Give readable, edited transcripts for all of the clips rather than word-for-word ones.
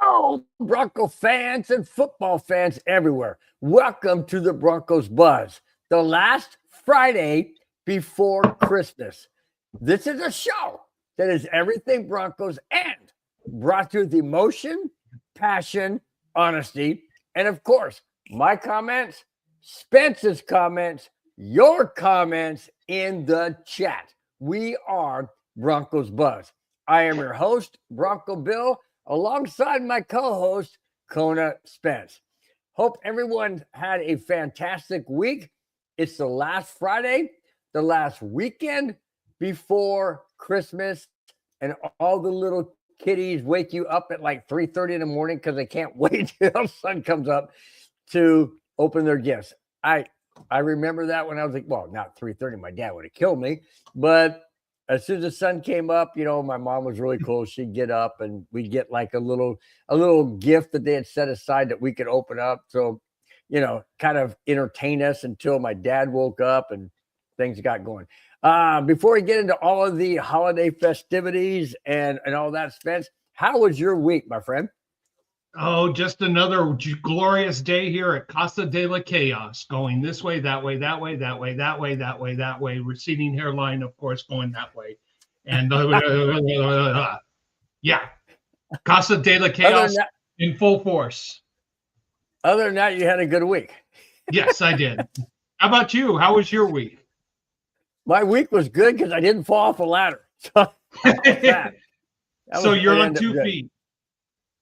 Hello, Bronco fans and football fans everywhere. Welcome to the Broncos Buzz, the last Friday before Christmas. This is a show that is everything Broncos and brought to you with emotion, passion, honesty, and of course, my comments, Spence's comments, your comments in the chat. We are Broncos Buzz. I am your host, Bronco Bill, alongside my co-host, Kona Spence. Hope everyone had a fantastic week. It's the last Friday, the last weekend before Christmas, and all the little kiddies wake you up at like 3:30 in the morning because they can't wait till the sun comes up to open their gifts. I remember that when I was like, well, not 3:30, my dad would have killed me, but as soon as the sun came up, you know, my mom was really cool. She'd get up and we'd get like a little gift that they had set aside that we could open up. So, you know, kind of entertain us until my dad woke up and things got going. Before we get into all of the holiday festivities and all that, Spence, how was your week, my friend? Oh, just another glorious day here at Casa de la Chaos, going this way, that way, that way, that way, that way, that way, that way. Receding hairline, of course, going that way. And yeah, Casa de la Chaos in full force. Other than that, you had a good week. Yes, I did. How about you? How was your week? My week was good because I didn't fall off a ladder. So you're on 2 feet.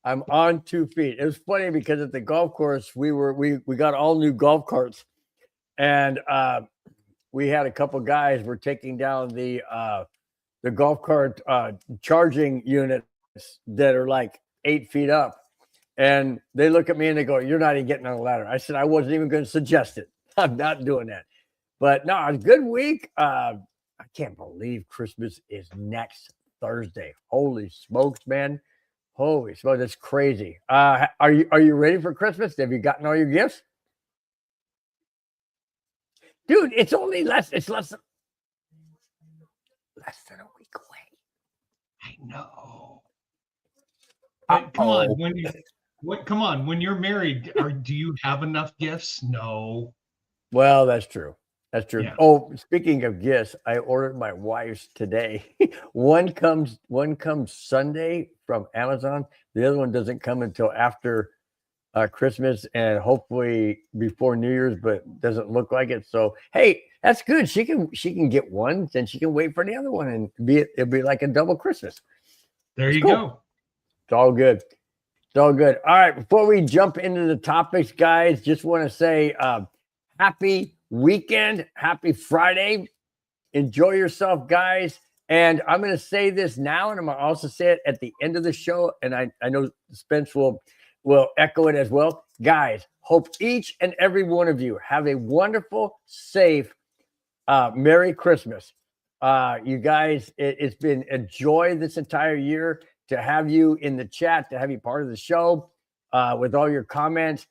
I'm on 2 feet. It was funny because at the golf course, we got all new golf carts, and we had a couple guys were taking down the golf cart charging units that are like 8 feet up, and they look at me and they go, "You're not even getting on a ladder." I said, "I wasn't even going to suggest it. I'm not doing that." But no, it's a good week. I can't believe Christmas is next Thursday. Holy smokes, man. Holy smokes, that's crazy. Are you ready for Christmas? Have you gotten all your gifts? Dude, it's only less than a week away. I know. But come on, when you're married, do you have enough gifts? No. Well, that's true. That's true. Yeah. Oh, speaking of gifts, I ordered my wife's today. One comes Sunday from Amazon. The other one doesn't come until after Christmas and hopefully before New Year's, but doesn't look like it. So hey, that's good. She can get one, then she can wait for the other one, and it'll be like a double Christmas. There you go. It's all good. It's all good. All right. Before we jump into the topics, guys, just want to say happy weekend, happy Friday. Enjoy yourself, guys. And I'm going to say this now, and I'm going to also say it at the end of the show. And I know Spence will echo it as well. Guys, hope each and every one of you have a wonderful, safe, Merry Christmas. You guys, it's been a joy this entire year to have you in the chat, to have you part of the show with all your comments.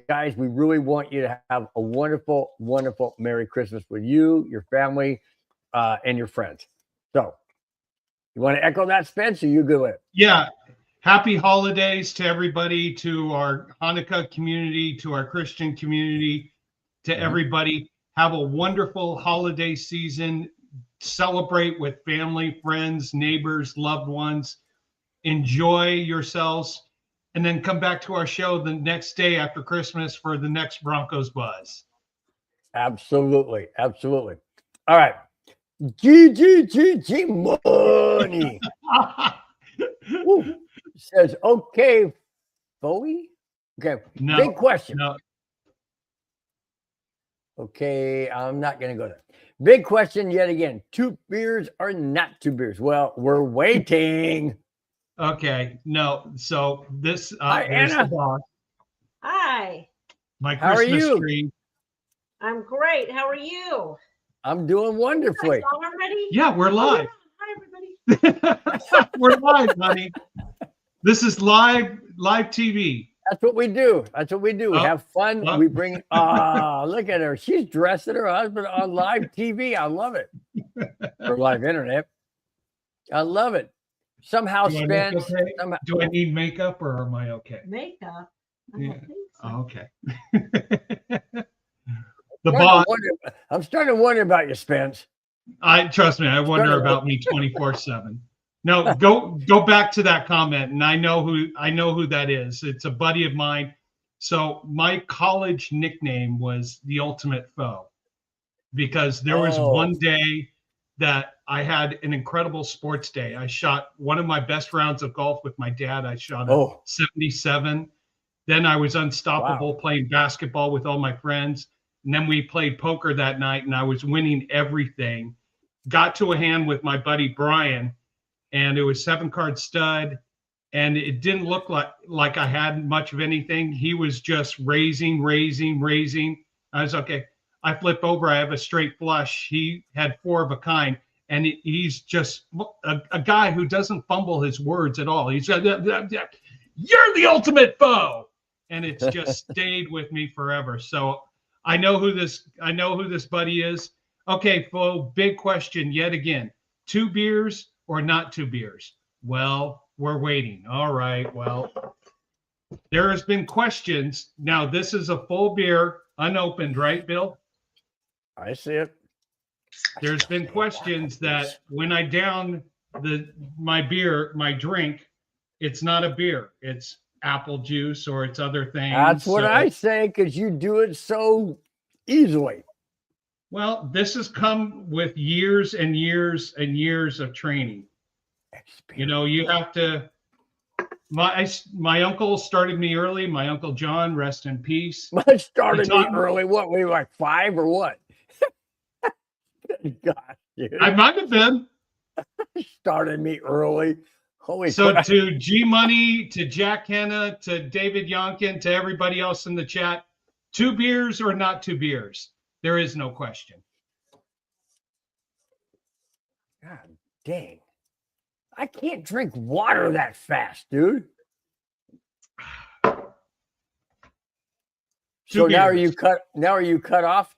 Guys, we really want you to have a wonderful, wonderful Merry Christmas with you, your family, and your friends. So, you want to echo that, Spence, or you good with it? Yeah. Happy holidays to everybody, to our Hanukkah community, to our Christian community, to everybody. Have a wonderful holiday season. Celebrate with family, friends, neighbors, loved ones. Enjoy yourselves. And then come back to our show the next day after Christmas for the next Broncos Buzz. Absolutely. Absolutely. All right. G money. Says, okay, Bowie. Okay. No, big question. No. Okay. I'm not going to go there. Big question yet again. 2 beers or not 2 beers? Well, we're waiting. Okay, no. So this Hi, Anna. The box. Hi. My Christmas tree. I'm great. How are you? I'm doing wonderfully. Already? Yeah, we're live. Hi, everybody. We're live, honey. This is live TV. That's what we do. That's what we do. We have fun. We bring. Look at her. She's dressing her husband on live TV. I love it. Or live internet. I love it. somehow Do I look Spence. okay? Somehow, Do I need makeup or am I okay? Makeup. I Yeah. don't think so. Oh, okay. The starting to boss. wonder- I'm starting to wonder about you, Spence. Trust me. I wonder Starting to- about me 24/7. No, go back to that comment, and I know who that is. It's a buddy of mine. So my college nickname was the Ultimate Foe because there was one day that I had an incredible sports day. I shot one of my best rounds of golf with my dad. I shot a 77. Then I was unstoppable playing basketball with all my friends. And then we played poker that night, and I was winning everything. Got to a hand with my buddy Brian, and it was 7-card stud, and it didn't look like I had much of anything. He was just raising. I was okay. I flip over. I have a straight flush. He had 4 of a kind, and he's just a guy who doesn't fumble his words at all. He's you're the ultimate foe, and it's just stayed with me forever. So I know who this buddy is. Okay, foe. Big question yet again: 2 beers or not 2 beers? Well, we're waiting. All right. Well, there has been questions. Now this is a full beer, unopened, right, Bill? I see it. There's been questions that when I down my beer, my drink, it's not a beer. It's apple juice or it's other things. That's what I say because you do it so easily. Well, this has come with years and years and years of training. You know, you have to. My uncle started me early. My uncle John, rest in peace. Started me early. What? We were like 5 or what? God, dude. I might have been. Started me early. Holy so crap. To G Money, to Jack Hanna, to David Yonkin, to everybody else in the chat, 2 beers or not 2 beers? There is no question. God dang. I can't drink water that fast, dude. So now are you cut off?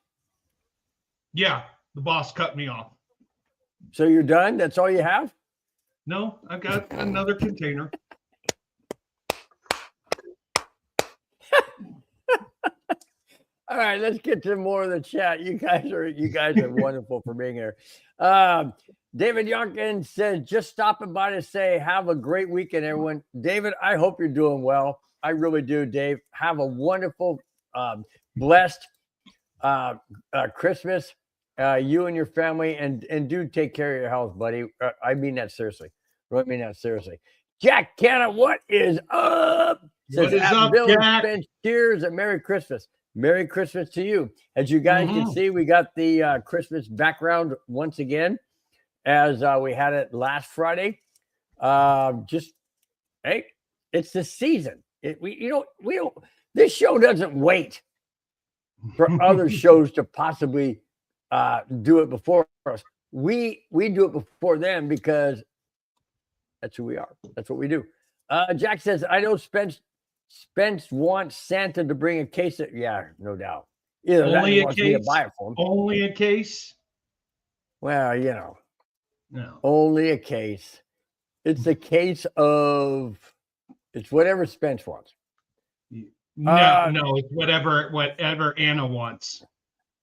Yeah, the boss cut me off. So you're done? That's all you have? No, I got another container. All right, let's get to more of the chat. You guys are wonderful for being here. David Yonkin said, just stopping by to say, have a great weekend, everyone. David, I hope you're doing well. I really do, Dave. Have a wonderful, blessed Christmas, you and your family, and do take care of your health, buddy. I mean that seriously. Really mean that seriously. Jack Canna, what is up? What is up, Bill Jack? Spence, cheers and Merry Christmas. Merry Christmas to you. As you guys can see, we got the Christmas background once again, as we had it last Friday. Hey, it's the season. We don't. This show doesn't wait for other shows to possibly do it before us. We do it before them because that's who we are. That's what we do. Jack says, I know Spence wants Santa to bring a case of, yeah, no doubt. Either only that a case. To buy it for him. Only a case. Well, you know, no, only a case. It's a case of it's whatever Spence wants. No, it's whatever Anna wants,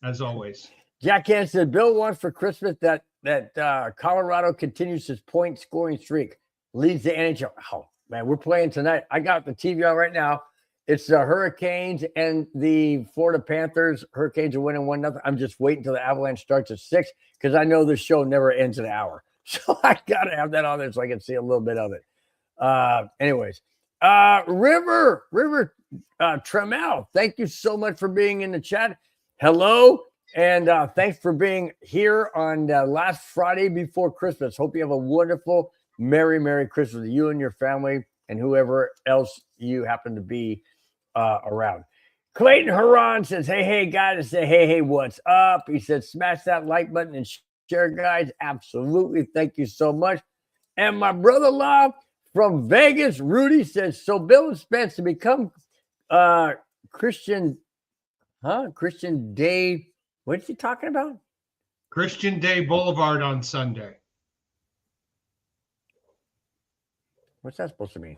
as always. Jack Hansen said, Bill wants for Christmas that Colorado continues his point scoring streak, leads the NHL. Oh, man, we're playing tonight. I got the TV on right now. It's the Hurricanes and the Florida Panthers. Hurricanes are winning 1-0. I'm just waiting until the Avalanche starts at 6 because I know the show never ends an hour. So I got to have that on there so I can see a little bit of it. Anyways, River Tremel, thank you so much for being in the chat. Hello, and thanks for being here on last Friday before Christmas. Hope you have a wonderful, Merry Christmas to you and your family and whoever else you happen to be around. Clayton Haran says, hey, guys. I say, hey, what's up? He said, smash that like button and share, guys. Absolutely. Thank you so much. And my brother-in-law from Vegas, Rudy, says, so Bill and Spence to become Christian Day. What is he talking about? Christian Day Boulevard on Sunday. What's that supposed to mean?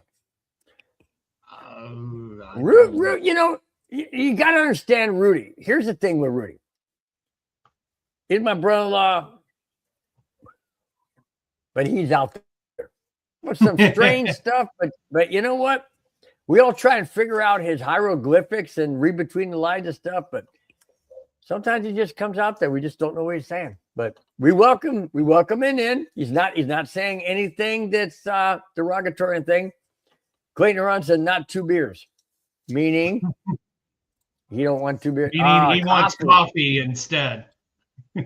Root. You know, you got to understand Rudy. Here's the thing with Rudy. He's my brother-in-law, but he's out there with some strange stuff. But you know what? We all try and figure out his hieroglyphics and read between the lines and stuff, but sometimes he just comes out there. We just don't know what he's saying. But we welcome him in. He's not saying anything that's derogatory and thing. Clayton Ron said not 2 beers, meaning he don't want 2 beers. Meaning he wants coffee instead.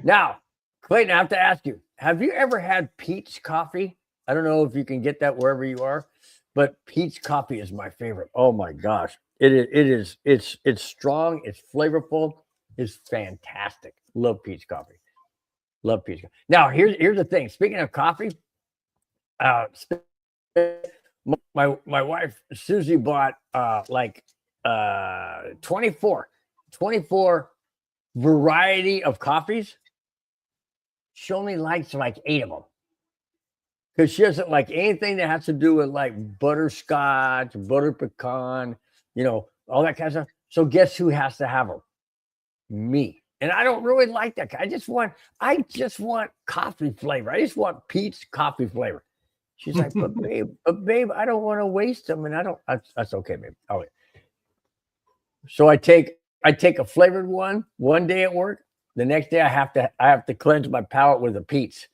Now, Clayton, I have to ask you, have you ever had Pete's coffee? I don't know if you can get that wherever you are, but Pete's coffee is my favorite. Oh my gosh. It's strong, it's flavorful, it's fantastic. Love Pete's coffee. Love Pete's coffee. Now, here's the thing. Speaking of coffee, my wife Susie bought 24 variety of coffees. She only likes like 8 of them because she doesn't like anything that has to do with like butterscotch, butter pecan, you know, all that kind of stuff. So guess who has to have them? Me. And I don't really like that. I just want coffee flavor. I just want Pete's coffee flavor. She's like, but babe, I don't want to waste them, and I don't. That's okay, babe. I'll wait. So I take a flavored one day at work. The next day I have to cleanse my palate with a Pete's.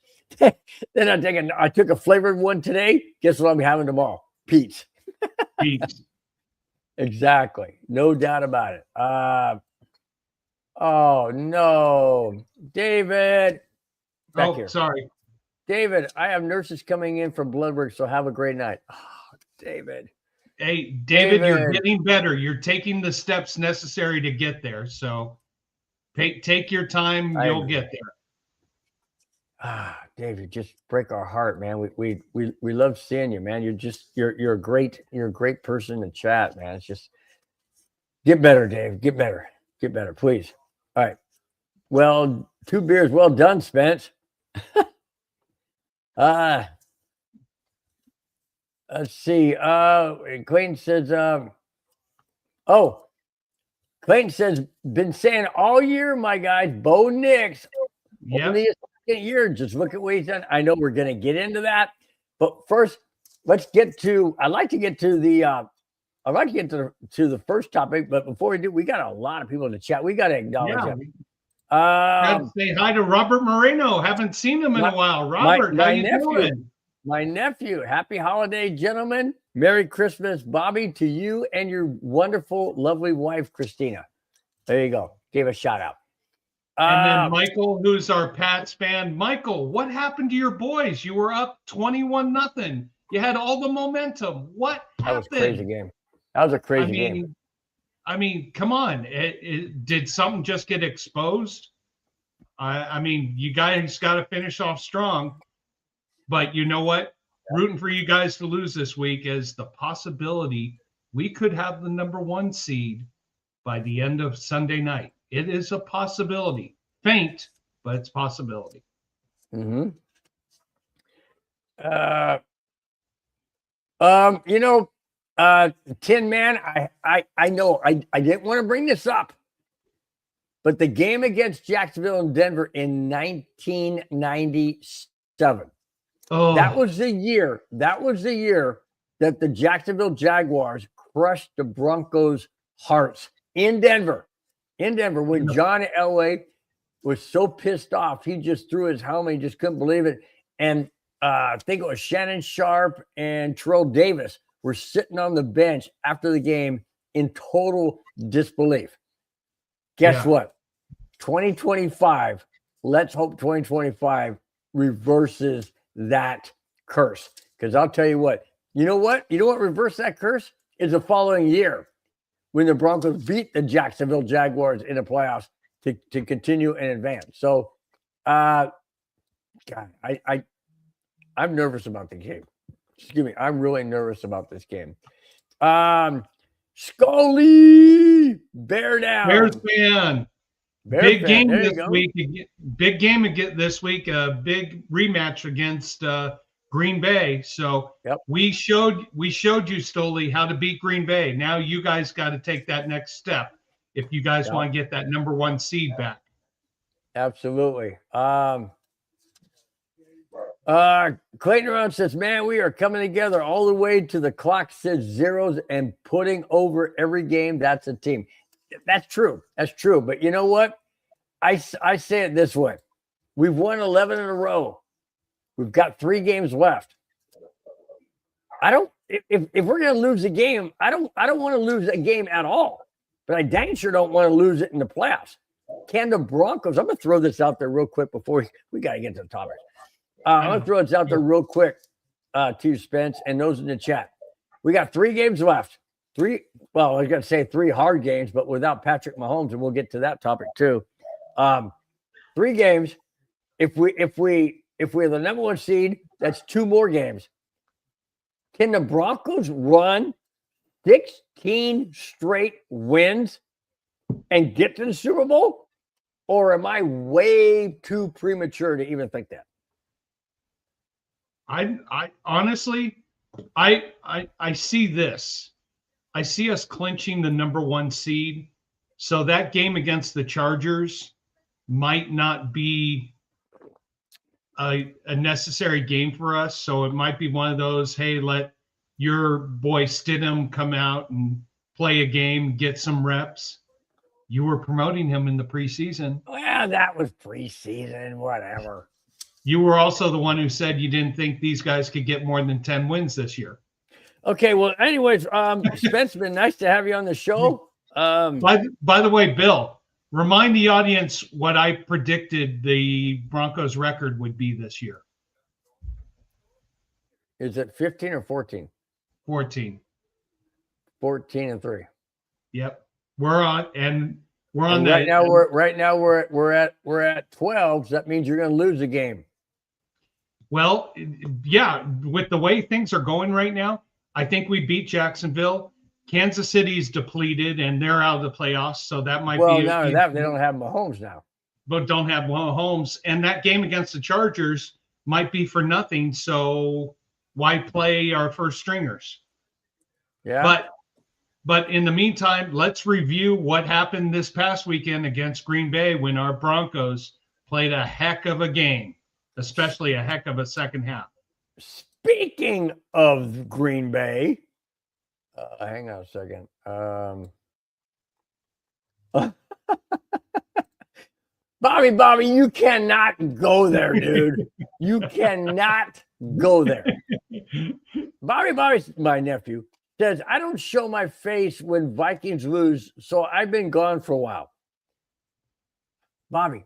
Then I took a flavored one today. Guess what I'm having tomorrow? Pete's. Pete's. Exactly. No doubt about it. Oh no, David. Back here. Sorry. David, I have nurses coming in for blood work, so have a great night. Oh, David. Hey, David, you're getting better. You're taking the steps necessary to get there. So take your time. You'll get there. David, just break our heart, man. We love seeing you, man. You're a great person to chat, man. It's just get better, Dave. Get better, please. All right. Well, 2 beers. Well done, Spence. Let's see. Clayton says, Clayton says, been saying all year, my guys, Bo Nix, only a second year. Just look at what he's done. I know we're going to get into that, but first, let's get to. I'd like to get to the first topic, but before we do, we got a lot of people in the chat. We got to acknowledge them. Gotta say hi to Robert Moreno. Haven't seen him in a while. Robert, how you doing? My nephew. Happy holiday, gentlemen. Merry Christmas, Bobby, to you and your wonderful, lovely wife, Christina. There you go. Gave a shout out. And then Michael, who's our Pats fan. Michael, what happened to your boys? You were up 21-0. You had all the momentum. What happened? That was a crazy game. That was a crazy game. I mean, come on. Did something just get exposed? I mean, you guys got to finish off strong. But you know what? Rooting for you guys to lose this week is the possibility we could have the #1 seed by the end of Sunday night. It is a possibility. Faint, but it's a possibility. Mm-hmm. Tin Man, I know I didn't want to bring this up, but the game against Jacksonville and Denver in 1997. That was the year that the Jacksonville Jaguars crushed the Broncos' hearts in Denver. When John Elway was so pissed off, he just threw his helmet. He just couldn't believe it. And I think it was Shannon Sharp and Terrell Davis were sitting on the bench after the game in total disbelief. Guess what? 2025. Let's hope 2025 reverses that curse. Because I'll tell you what. You know what reversed that curse? Is the following year when the Broncos beat the Jacksonville Jaguars in the playoffs to continue and advance. So, God, I'm nervous about the game. Excuse me. I'm really nervous about this game. Scully, bear down. Bears fan. Big game this week. Big game this week. A big rematch against Green Bay. So Yep. we showed you, Stoli, how to beat Green Bay. Now you guys got to take that next step if you guys want to get that #1 seed back. Absolutely. Clayton around says, man, we are coming together all the way to the clock says zeros and putting over every game. That's a team. That's true. That's true. But you know what? I say it this way. We've won 11 in a row. We've got 3 games left. If we're going to lose a game, I don't want to lose a game at all. But I dang sure don't want to lose it in the playoffs. Can the Broncos, I'm going to throw this out there real quick before we got to get to the topic. I'm going to throw this out there real quick to you, Spence, and those in the chat. We got 3 games left. I was going to say 3 hard games, but without Patrick Mahomes, and we'll get to that topic too. 3 games. If we're the #1 seed, that's 2 more games. Can the Broncos run 16 straight wins and get to the Super Bowl? Or am I way too premature to even think that? I honestly, I see this. I see us clinching the #1 seed. So that game against the Chargers might not be a necessary game for us. So it might be one of those, hey, let your boy Stidham come out and play a game, get some reps. You were promoting him in the preseason. Well, that was preseason, whatever. You were also the one who said you didn't think these guys could get more than 10 wins this year. Okay, well, anyways, Spence, been nice to have you on the show. By the way, Bill, remind the audience what I predicted the Broncos record would be this year. Is it 15 or 14? 14. 14-3. Yep. We're on right now we're at 12. So that means you're going to lose a game. Well, yeah, with the way things are going right now, I think we beat Jacksonville. Kansas City's depleted and they're out of the playoffs, so that might be. Well, none of that. They don't have Mahomes now. But don't have Mahomes, and that game against the Chargers might be for nothing. So why play our first stringers? Yeah. But in the meantime, let's review what happened this past weekend against Green Bay when our Broncos played a heck of a game, especially a heck of a second half. Speaking of Green Bay, hang on a second. Bobby, you cannot go there, dude. You cannot go there. Bobby's my nephew. Says, I don't show my face when Vikings lose, so I've been gone for a while. Bobby,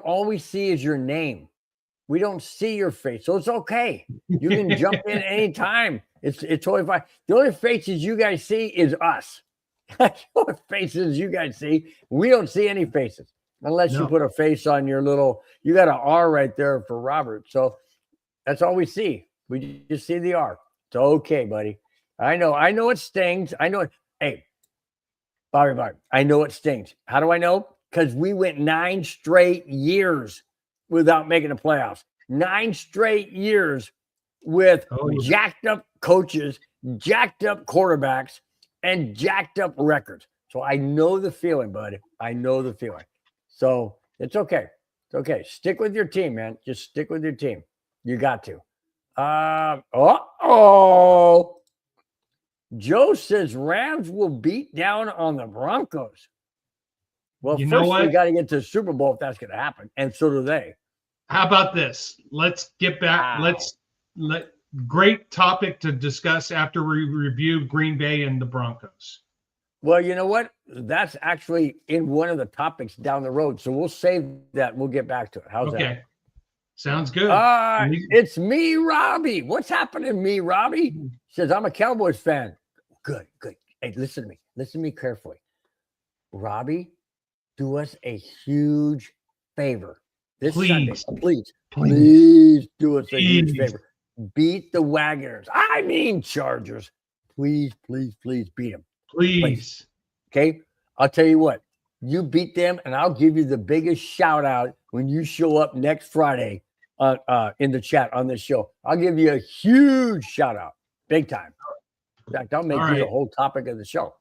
all we see is your name. We don't see your face, so it's okay. You can jump in anytime. It's totally fine. The only faces you guys see is us. That's the only faces you guys see. We don't see any faces unless you put a face on your little. You got an R right there for Robert, so that's all we see. We just see the R. It's okay, buddy. I know it stings. I know it. Hey, Bobby, I know it stings. How do I know? Because we went 9 straight years without making the playoffs. 9 straight years with jacked up coaches, jacked up quarterbacks, and jacked up records. So I know the feeling, buddy. I know the feeling. So it's okay. It's okay. Stick with your team, man. Just stick with your team. You got to. Joe says Rams will beat down on the Broncos. Well, first we got to get to the Super Bowl if that's going to happen, and so do they. How about this? Let's get back. Wow. Great topic to discuss after we review Green Bay and the Broncos. Well, you know what? That's actually in one of the topics down the road, so we'll save that. We'll get back to it. How's that? Okay. Sounds good. It's me, Robbie. What's happening, me, Robbie? Says, I'm a Cowboys fan. Good. Hey, listen to me. Listen to me carefully. Robbie, do us a huge favor. This Sunday, please do us a huge favor. Beat the Wagoners. I mean Chargers. Please beat them. Please. Okay? I'll tell you what. You beat them, and I'll give you the biggest shout out when you show up next Friday in the chat on this show. I'll give you a huge shout out, big time. In fact, I'll make you the whole topic of the show.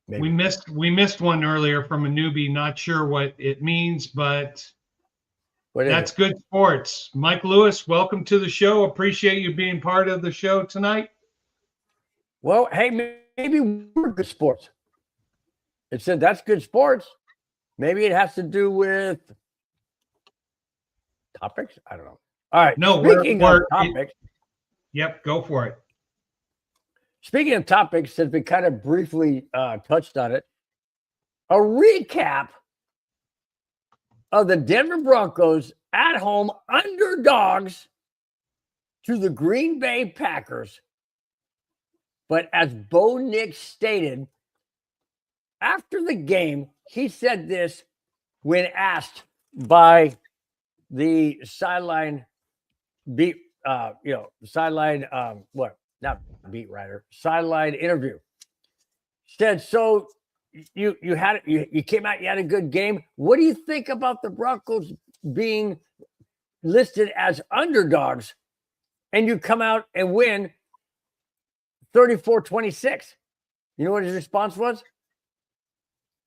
Maybe. We missed one earlier from a newbie. Not sure what it means, but that's good sports. Mike Lewis, welcome to the show. Appreciate you being part of the show tonight. Well, hey, maybe we're good sports. It said that's good sports. Maybe it has to do with topics. I don't know. All right. No, speaking of topics. Yep, go for it. Speaking of topics, since we kind of briefly touched on it, a recap of the Denver Broncos at home underdogs to the Green Bay Packers. But as Bo Nix stated, after the game, he said this when asked by the sideline beat, sideline, sideline interview. Said, so you came out, you had a good game. What do you think about the Broncos being listed as underdogs and you come out and win 34-26? You know what his response was?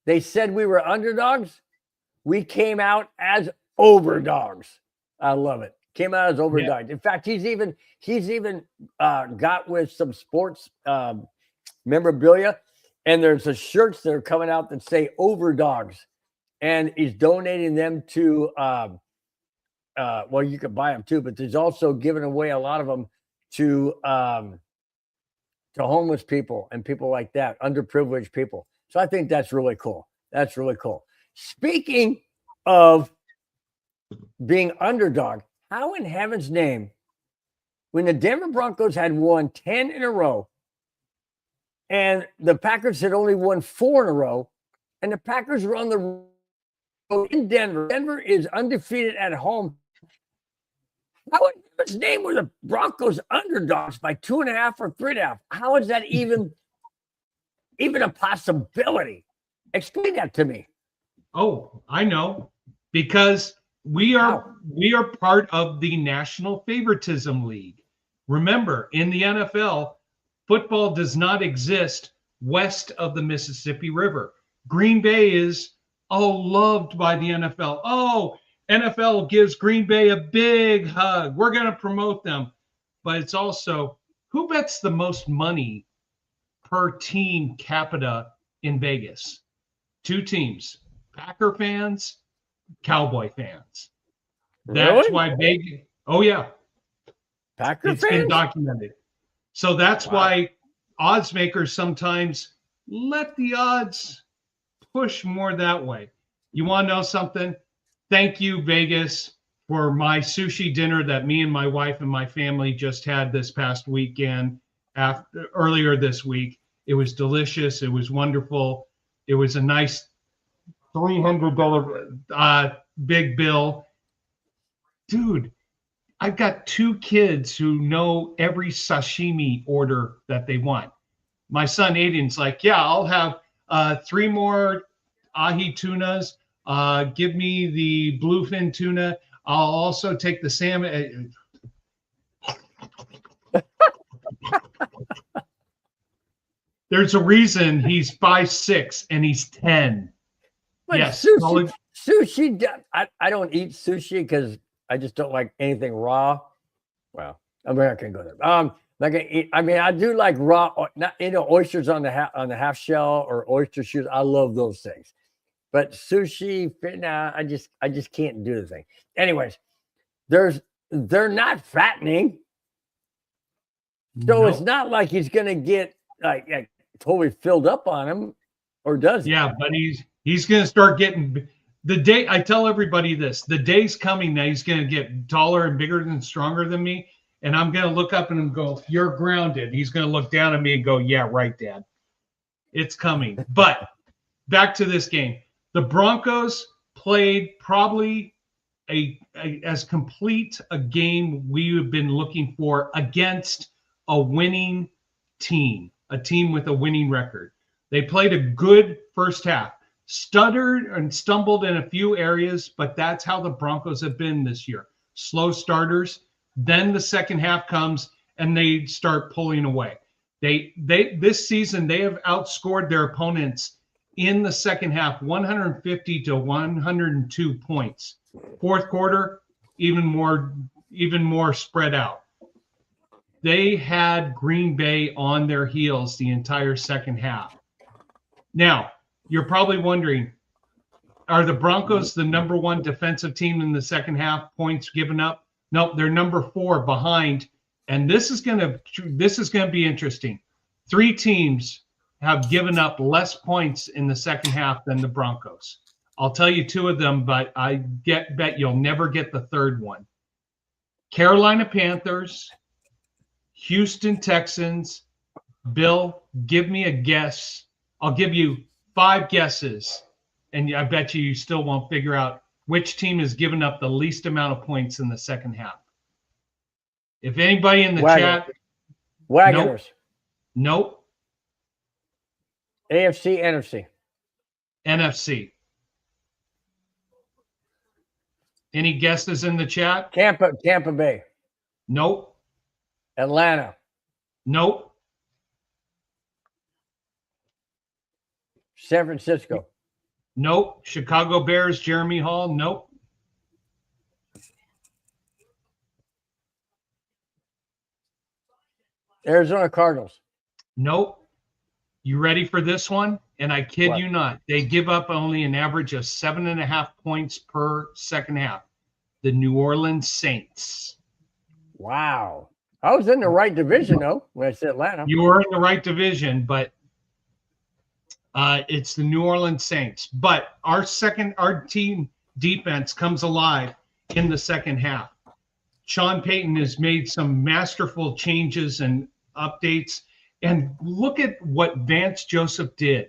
They said we were underdogs. We came out as overdogs. I love it. Came out as overdogs. Yeah. In fact, he's even got with some sports memorabilia, and there's the shirts that are coming out that say overdogs, and he's donating them to well, you could buy them too, but there's also giving away a lot of them to homeless people and people like that, underprivileged people. So I think that's really cool. That's really cool. Speaking of being underdog, how in heaven's name, when the Denver Broncos had won 10 in a row and the Packers had only won 4 in a row, and the Packers were on the road in Denver. Denver is undefeated at home. How in heaven's name were the Broncos underdogs by 2.5 or 3.5? How is that even a possibility? Explain that to me. Oh, I know. Because we are part of the National Favoritism League. Remember, in the NFL, football does not exist west of the Mississippi River. Green Bay is loved by the NFL. Oh, NFL gives Green Bay a big hug. We're going to promote them. But it's also, who bets the most money per team capita in Vegas? 2 teams, Packer fans, Cowboy fans. That's really? why Vegas. Oh yeah, Packer it's fans? been documented. So that's why odds makers sometimes let the odds push more that way. You want to know something? Thank you, Vegas, for my sushi dinner that me and my wife and my family just had this past weekend. Earlier this week, it was delicious. It was wonderful. It was a nice $300 big bill. Dude, I've got 2 kids who know every sashimi order that they want. My son Aiden's like, yeah, I'll have 3 more ahi tunas. Give me the bluefin tuna. I'll also take the salmon. There's a reason he's 5'6" and he's 10. But yes, sushi. I don't eat sushi because I just don't like anything raw. Well, I'm not gonna go there. I do like raw, not oysters on the half shell or oyster shoes. I love those things, but sushi, nah, I just can't do the thing. Anyways, they're not fattening, so it's not like he's gonna get like totally filled up on him, or does he? Yeah, but he's gonna start getting. The day, I tell everybody this, the day's coming that he's going to get taller and bigger and stronger than me. And I'm going to look up at him and go, you're grounded. He's going to look down at me and go, yeah, right, Dad. It's coming. But back to this game. The Broncos played probably as complete a game we have been looking for against a winning team, a team with a winning record. They played a good first half. Stuttered and stumbled in a few areas, but that's how the Broncos have been this year. slow starters. Then the second half comes and they start pulling away. They this season they have outscored their opponents in the second half 150 to 102 points. Fourth quarter, even more spread out. They had Green Bay on their heels the entire second half. Now, you're probably wondering, are the Broncos the number one defensive team in the second half, points given up? Nope, they're number 4 behind. And this is gonna be interesting. 3 teams have given up less points in the second half than the Broncos. I'll tell you 2 of them, but I bet you'll never get the third one. Carolina Panthers, Houston Texans. Bill, give me a guess. I'll give you 5 guesses, and I bet you still won't figure out which team has given up the least amount of points in the second half. If anybody in the chat, Wagoners. Nope. AFC, NFC. NFC. Any guesses in the chat? Tampa Bay. Nope. Atlanta. Nope. San Francisco. Nope. Chicago Bears, Jeremy Hall. Nope. Arizona Cardinals. Nope. You ready for this one? And I kid you not, they give up only an average of 7.5 points per second half. The New Orleans Saints. Wow. I was in the right division, though, when I said Atlanta. You were in the right division, but it's the New Orleans Saints. But our team defense comes alive in the second half. Sean Payton has made some masterful changes and updates. And look at what Vance Joseph did.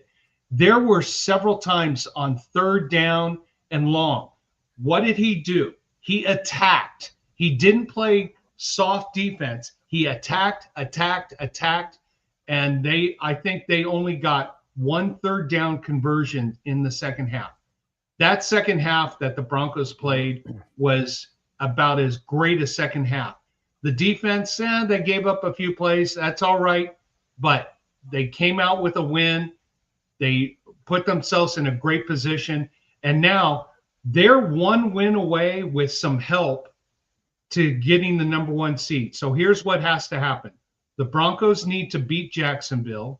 There were several times on third down and long. What did he do? He attacked. He didn't play soft defense. He attacked. And I think they only got 1 third down conversion in the second half. That second half that the Broncos played was about as great a second half. The defense, they gave up a few plays. That's all right. But they came out with a win. They put themselves in a great position. And now they're 1 win away with some help to getting the number 1 seed. So here's what has to happen. The Broncos need to beat Jacksonville.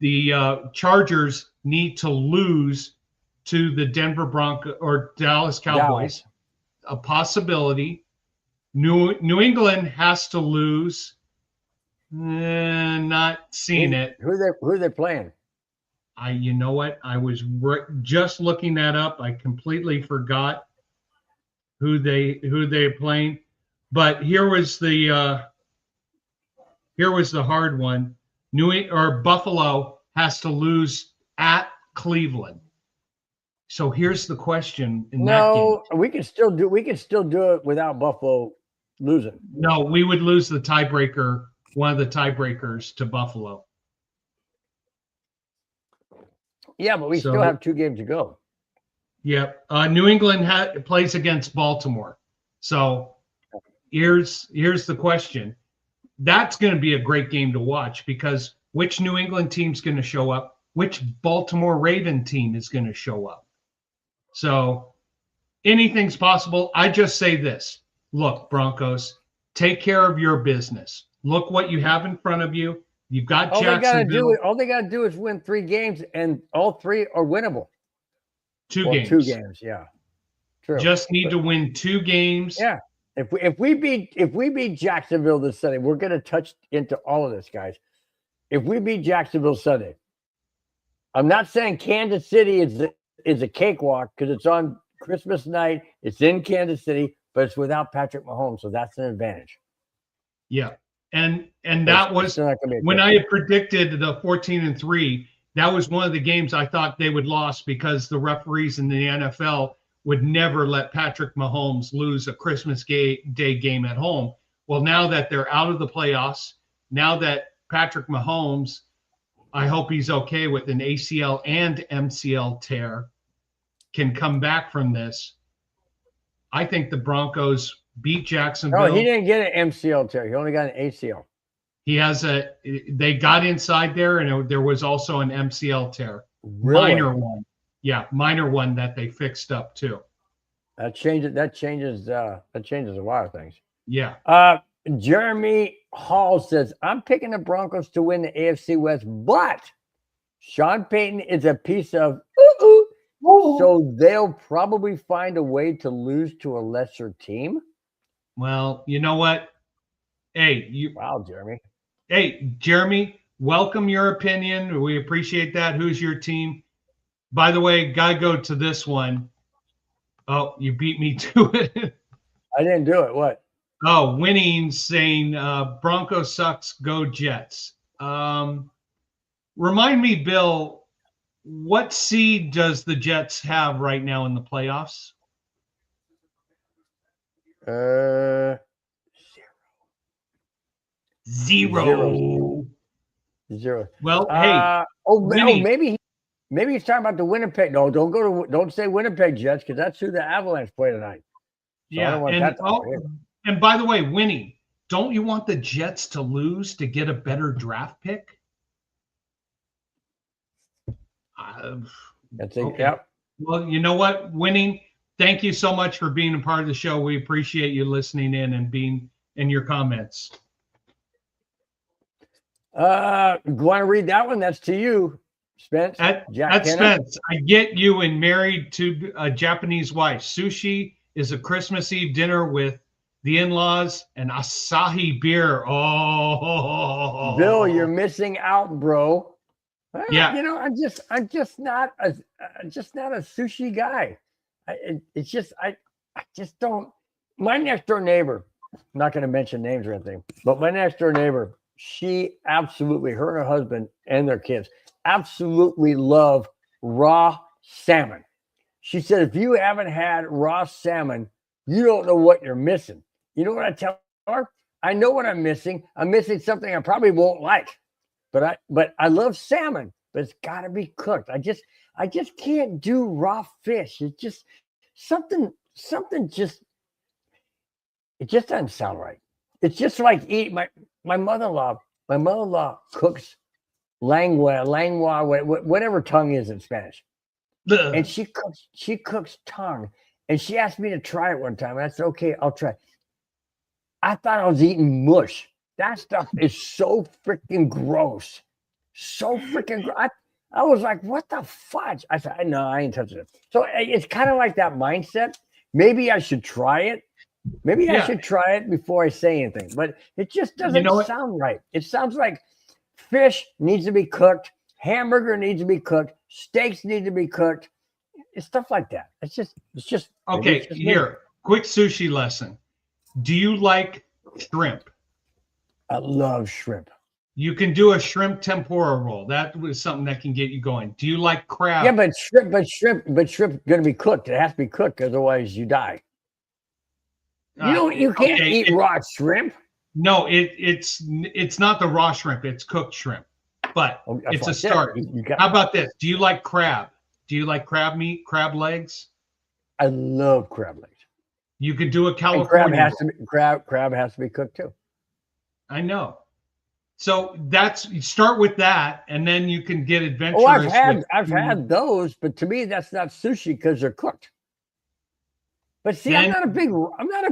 The Chargers need to lose to the Denver Broncos or Dallas Cowboys. A possibility. New England has to lose. Not seeing it. Who are they playing? You know what? I was just looking that up. I completely forgot who they're playing. But here was the hard one. Buffalo has to lose at Cleveland. So here's the question in that game. We can still do it without Buffalo losing. No, we would lose the tiebreaker, one of the tiebreakers to Buffalo. Yeah, but we still have 2 games to go. Yep. New England plays against Baltimore. So here's the question. That's going to be a great game to watch because which New England team's going to show up? Which Baltimore Raven team is going to show up? So anything's possible. I just say this. Look, Broncos, take care of your business. Look what you have in front of you. You've got Jacksonville. All they got to do is win 3 games, and all 3 are winnable. 2 games. 2 games, yeah. True. Just need to win 2 games. Yeah. If we beat Jacksonville this Sunday, we're going to touch into all of this, guys. If we beat Jacksonville Sunday, I'm not saying Kansas City is a cakewalk because it's on Christmas night. It's in Kansas City, but it's without Patrick Mahomes, so that's an advantage. Yeah. And that was when I had predicted the 14-3. That was one of the games I thought they would lose because the referees in the NFL would never let Patrick Mahomes lose a Christmas Day game at home. Well, now that they're out of the playoffs, now that Patrick Mahomes, I hope he's okay with an ACL and MCL tear, can come back from this. I think the Broncos beat No, Jacksonville. he didn't get an MCL tear. He only got an ACL. They got inside there, and there was also an MCL tear. Really? Minor one. Yeah, minor one that they fixed up too. That changes a lot of things. Yeah. Jeremy Hall says, I'm picking the Broncos to win the AFC West, but Sean Payton is a piece of so they'll probably find a way to lose to a lesser team. Well, you know what? Wow, Jeremy. Hey, Jeremy, welcome your opinion. We appreciate that. Who's your team? By the way, gotta go to this one. Oh, you beat me to it. I didn't do it. What? Oh, winning, saying Broncos sucks, go Jets. Remind me, Bill, what seed does the Jets have right now in the playoffs? Zero. Well, hey. Maybe he's talking about the Winnipeg. No, don't say Winnipeg Jets, because that's who the Avalanche play tonight. So Yeah, and by the way, Winnie, don't you want the Jets to lose to get a better draft pick? That's it. Okay. Yep. Well, you know what, Winnie, thank you so much for being a part of the show. We appreciate you listening in and being in your comments. Want to read that one? That's to you, Spence. That's Spence. I get you and married to a Japanese wife. Sushi is a Christmas Eve dinner with the in-laws and Asahi beer. Oh, Bill, you're missing out, bro. Yeah. You know, I'm just not a sushi guy. I just don't. My next door neighbor, I'm not going to mention names or anything, but my next door neighbor, she absolutely, her and her husband and their kids absolutely love raw salmon. She said, if you haven't had raw salmon, you don't know what you're missing. You know what I tell her? I know what I'm missing. I'm missing something I probably won't like. But I love salmon, but it's got to be cooked. I just can't do raw fish. It's just something just, it just doesn't sound right. It's just like eat my mother-in-law cooks lengua, whatever tongue is in Spanish. And she cooks tongue. And she asked me to try it one time. And I said, okay, I'll try. I thought I was eating mush. That stuff is so freaking gross. So freaking gross. I was like, what the fudge? I said, no, I ain't touching it. So it's kind of like that mindset. Maybe I should try it. I should try it before I say anything. But it just doesn't sound right. It sounds like fish needs to be cooked. Hamburger needs to be cooked. Steaks need to be cooked. It's stuff like that. It's just okay. Here, quick sushi lesson. Do you like shrimp? I love shrimp. You can do a shrimp tempura roll. That was something that can get you going. Do you like crab? Yeah, but shrimp going to be cooked. It has to be cooked, otherwise you die. You can't eat raw shrimp. No, it's not the raw shrimp. It's cooked shrimp, but it's a start. How about this? Do you like crab? Do you like crab meat, crab legs? I love crab legs. You could do a California. Crab has to be cooked too. I know. So you start with that, and then you can get adventurous. Oh, I've had those, but to me that's not sushi because they're cooked. But see, I'm not a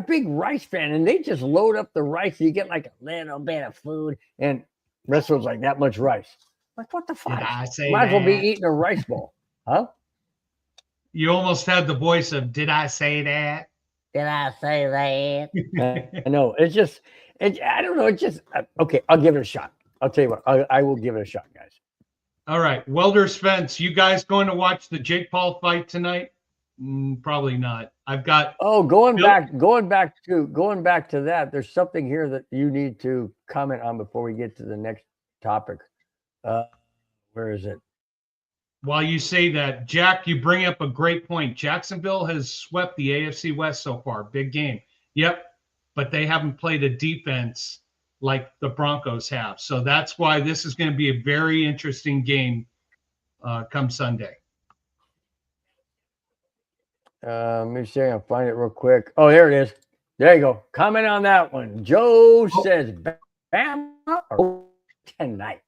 big rice fan, and they just load up the rice. You get like a little bit of food, and restaurants like that much rice. Like what the fuck? Might as well be eating a rice bowl, huh? You almost had the voice of "Did I say that? Did I say that?" I know. It's just. I don't know. It's just okay. I'll give it a shot. I'll tell you what. I will give it a shot, guys. All right, Welder's Fence. You guys going to watch the Jake Paul fight tonight? Probably not. I've got. Oh, going back to that. There's something here that you need to comment on before we get to the next topic. Where is it? While you say that, Jack, you bring up a great point. Jacksonville has swept the AFC West so far. Big game. Yep. But they haven't played a defense like the Broncos have. So that's why this is going to be a very interesting game come Sunday. Let me see. I'll find it real quick. Oh, there it is. There you go. Comment on that one. Joe says Bama or tonight.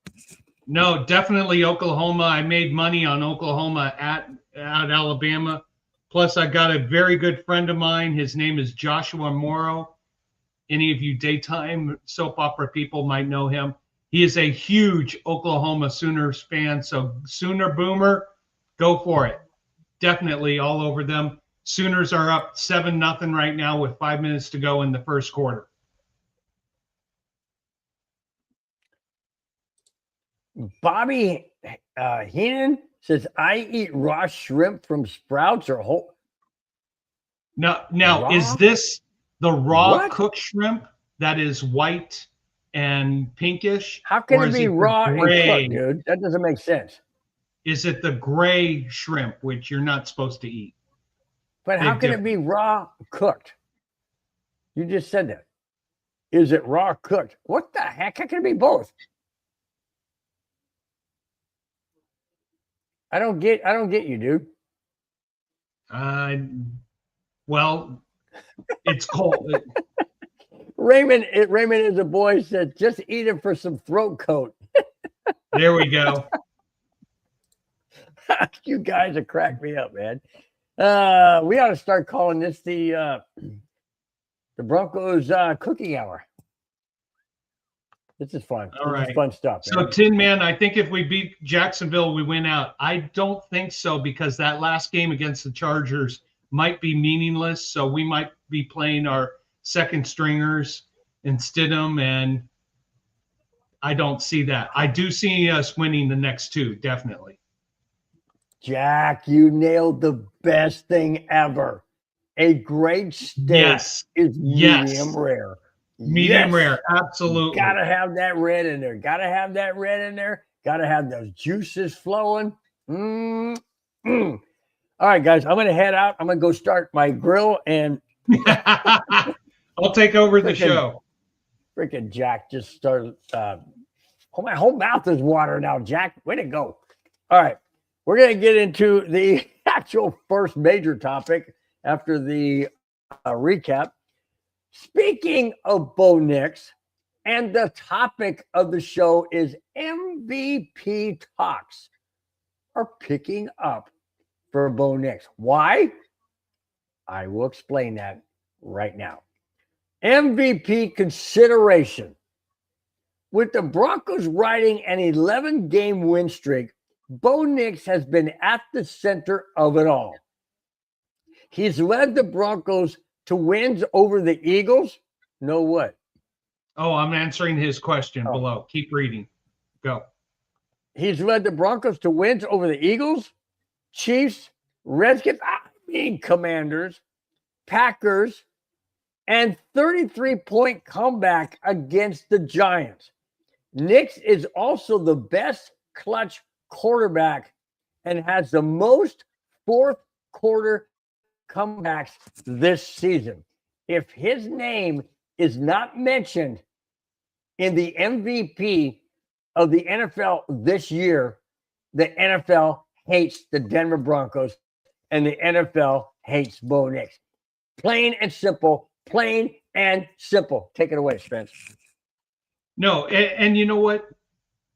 No, definitely Oklahoma. I made money on Oklahoma at Alabama. Plus, I got a very good friend of mine. His name is Joshua Morrow. Any of you daytime soap opera people might know him. He is a huge Oklahoma Sooners fan. So Sooner Boomer, go for it. Definitely all over them. Sooners are up 7-0 right now with 5 minutes to go in the first quarter. Bobby Heenan says, I eat raw shrimp from Sprouts or whole. Now Raw? is this the raw What? cooked shrimp that is white and pinkish? How can or it is be the raw and gray? cooked, dude? That doesn't make sense. Is it the gray shrimp, which you're not supposed to eat? But how Big can it be raw cooked? You just said that. Is it raw cooked? What the heck? How can it be both? I don't get you, dude. Well, it's cold. Raymond is a boy said, just eat it for some throat coat. There we go. You guys have cracked me up, man. We ought to start calling this the Broncos cooking hour. This is fun. All This right. is fun stuff. So, Man. Tin Man, I think if we beat Jacksonville, we win out. I don't think so because that last game against the Chargers might be meaningless. So we might be playing our second stringers in Stidham, and I don't see that. I do see us winning the next two, definitely. Jack, you nailed the best thing ever. A great steak is medium rare. Medium rare, absolutely. Gotta have that red in there. Gotta have that red in there. Gotta have those juices flowing. All right, guys, I'm gonna head out. I'm gonna go start my grill and I'll take over the show. Freaking Jack just started. My whole mouth is water now, Jack. Way to go. All right, we're gonna get into the actual first major topic after the recap. Speaking of Bo Nix, and the topic of the show is MVP talks are picking up for Bo Nix. Why? I will explain that right now. MVP consideration. With the Broncos riding an 11-game win streak, Bo Nix has been at the center of it all. He's led the Broncos to wins over the Eagles. No what? Oh, I'm answering his question below. Keep reading. Go. He's led the Broncos to wins over the Eagles, Chiefs, Redskins, Commanders, Packers, and 33-point comeback against the Giants. Nix is also the best clutch quarterback and has the most fourth quarter comebacks this season. If his name is not mentioned in the MVP of the NFL this year, the NFL hates the Denver Broncos and the NFL hates Bo Nix. Plain and simple. Plain and simple. Take it away, Spence. No, and you know what?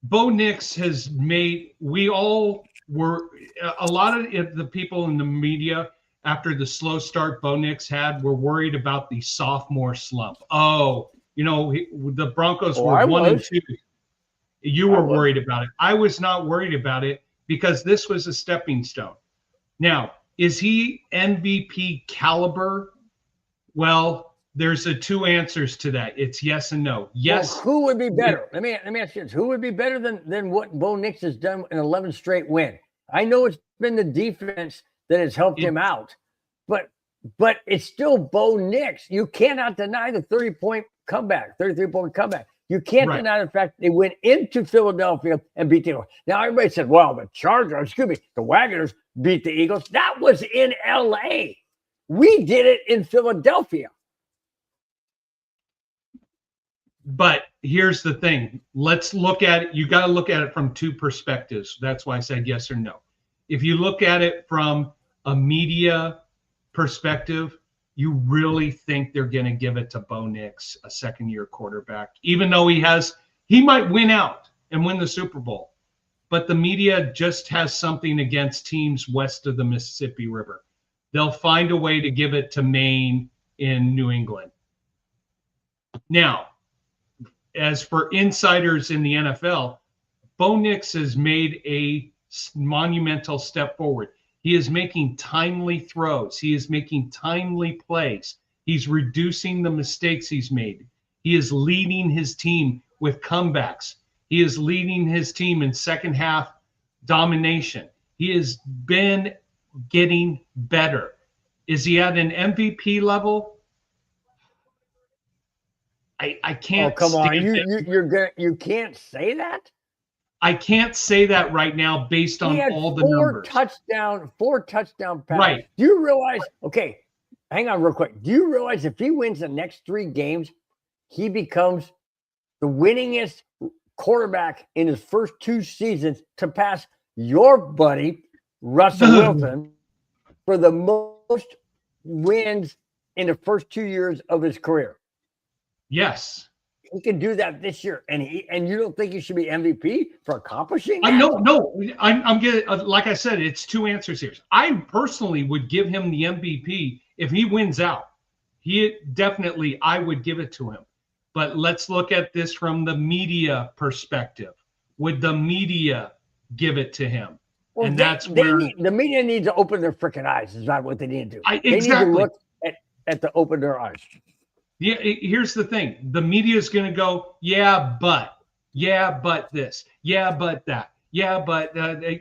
Bo Nix has made, we all were, a lot of the people in the media after the slow start Bo Nix had were worried about the sophomore slump. Oh, you know, the Broncos were 1-2. You were worried about it. I was not worried about it because this was a stepping stone. Now, is he MVP caliber? Well, there's two answers to that. It's yes and no. Yes. Well, who would be better? Let me ask you this. Who would be better than what Bo Nix has done in 11 straight win? I know it's been the defense that has helped him out, but it's still Bo Nix. You cannot deny the 33-point comeback. You can't deny the fact they went into Philadelphia and beat the Eagles. Now, everybody said, well, the Wagoners beat the Eagles. That was in L.A. We did it in Philadelphia. But here's the thing. Let's look at it. You got to look at it from two perspectives. That's why I said yes or no. If you look at it from a media perspective, you really think they're going to give it to Bo Nix, a second-year quarterback, even though he might win out and win the Super Bowl. But the media just has something against teams west of the Mississippi River. They'll find a way to give it to Maine in New England. Now, as for insiders in the NFL, Bo Nix has made a monumental step forward. He is making timely throws. He is making timely plays. He's reducing the mistakes he's made. He is leading his team with comebacks. He is leading his team in second half domination. He has been getting better. Is he at an MVP level? I can't. Oh, come on! You can't say that. I can't say that right now based on all the numbers. Four touchdown passes. Right. Do you realize? Okay, hang on real quick. Do you realize if he wins the next 3 games, he becomes the winningest quarterback in his first 2 seasons to pass your buddy Russell Wilson for the most wins in the first 2 years of his career? Yes. He can do that this year, and you don't think he should be MVP for accomplishing that? No. I'm getting, like I said, it's 2 answers here. I personally would give him the MVP if he wins out. I would give it to him. But let's look at this from the media perspective. Would the media give it to him? Well, and that's where the media needs to open their freaking eyes. Is not what they need to do. Exactly. They need to look at open their eyes. Yeah, here's the thing. The media is going to go, yeah, but this, yeah, but that, yeah, but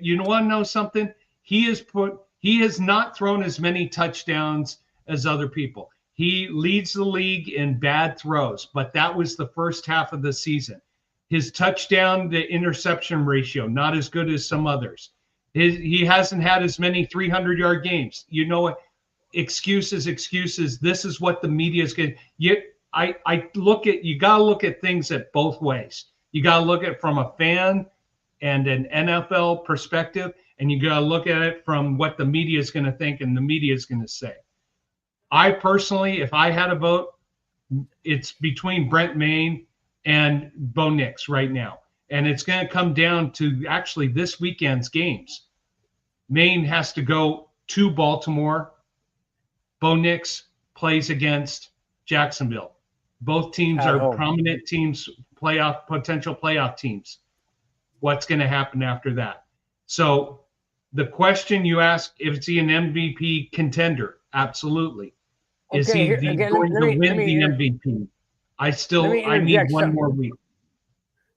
you want to know something? He has not thrown as many touchdowns as other people. He leads the league in bad throws, but that was the first half of the season. His touchdown to interception ratio, not as good as some others. He hasn't had as many 300-yard games. You know what? Excuses. This is what the media is getting. You got to look at things at both ways. You got to look at it from a fan and an NFL perspective, and you got to look at it from what the media is going to think and the media is going to say. I personally, if I had a vote, it's between Brent Maine and Bo Nix right now. And it's going to come down to actually this weekend's games. Maine has to go to Baltimore. Bo Nix plays against Jacksonville. Both teams are prominent teams, potential playoff teams. What's going to happen after that? So the question you asked, is he an MVP contender? Absolutely. Is he going to win the MVP? I need one more week.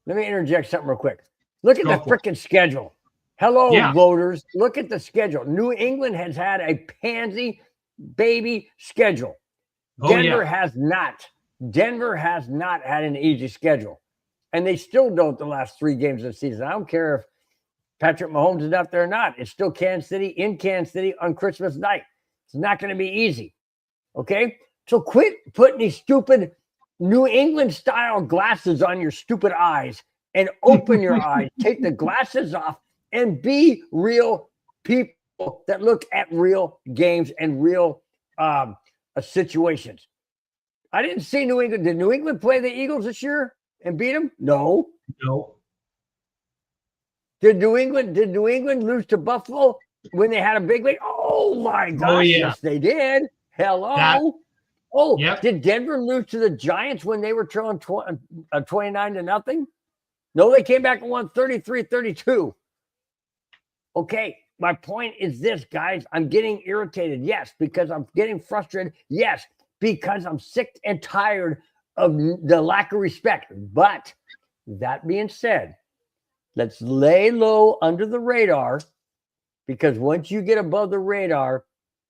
Let me interject something real quick. Look at the freaking schedule. Hello, voters. Look at the schedule. New England has had a pansy baby schedule. Denver has not. Denver has not had an easy schedule. And they still don't the last 3 games of the season. I don't care if Patrick Mahomes is out there or not. It's still Kansas City in Kansas City on Christmas night. It's not going to be easy. Okay? So quit putting these stupid New England style glasses on your stupid eyes and open your eyes. Take the glasses off and be real people that look at real games and real situations. I didn't see New England. Did New England play the Eagles this year and beat them? No. Did New England lose to Buffalo when they had a big lead? Oh my gosh, yes, they did. Hello. Did Denver lose to the Giants when they were trailing 29-0? No, they came back and won 33-32. Okay, my point is this, guys. I'm getting irritated. Yes, because I'm getting frustrated. Yes, because I'm sick and tired of the lack of respect. But that being said, let's lay low under the radar, because once you get above the radar,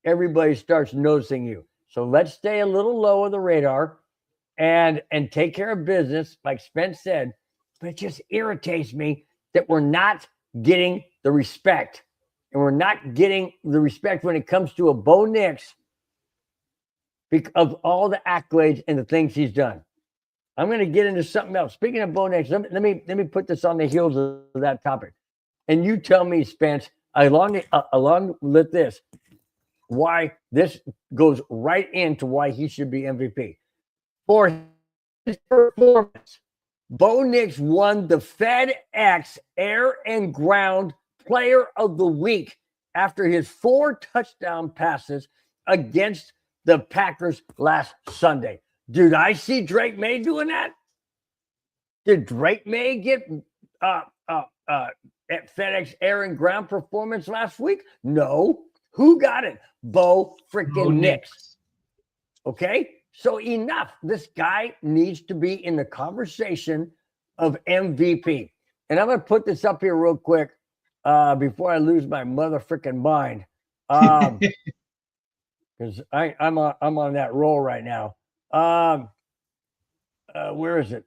everybody starts noticing you. So let's stay a little low on the radar and take care of business, like Spence said. But it just irritates me that we're not getting the respect. And we're not getting the respect when it comes to a Bo Nix because of all the accolades and the things he's done. I'm going to get into something else. Speaking of Bo Nix, let me put this on the heels of that topic. And you tell me, Spence, along with this, why this goes right into why he should be MVP. For his performance, Bo Nix won the FedEx Air and Ground Player of the Week after his 4 touchdown passes against the Packers last Sunday. Did I see Drake May doing that? Did Drake May get at FedEx Air and Ground Performance last week? No. Who got it? Bo freaking Nix. Okay? So enough. This guy needs to be in the conversation of MVP. And I'm going to put this up here real quick before I lose my mother freaking mind. Because I'm on that roll right now. Where is it?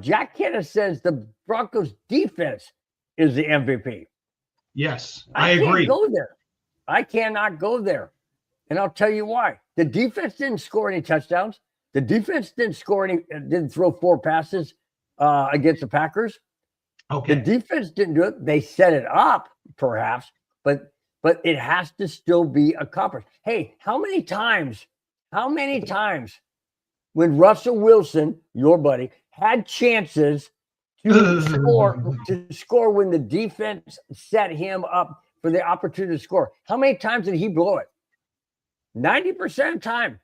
Jack Kenna says the Broncos defense is the MVP. Yes, I agree. Go there. I cannot go there. And I'll tell you why. The defense didn't score any touchdowns. The defense didn't throw 4 passes against the Packers. Okay. The defense didn't do it. They set it up, perhaps, but it has to still be accomplished. Hey, how many times when Russell Wilson, your buddy, had chances to score when the defense set him up for the opportunity to score? How many times did he blow it? 90% of the time,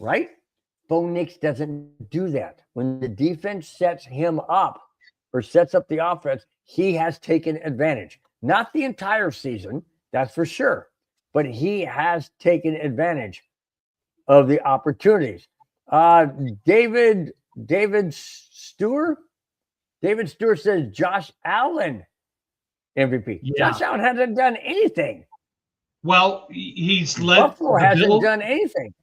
right? Bo Nix doesn't do that. When the defense sets him up or sets up the offense, he has taken advantage. Not the entire season, that's for sure, but he has taken advantage of the opportunities. David Stewart says Josh Allen MVP. Yeah. Josh Allen hasn't done anything. Well, he's led. Buffalo hasn't done anything.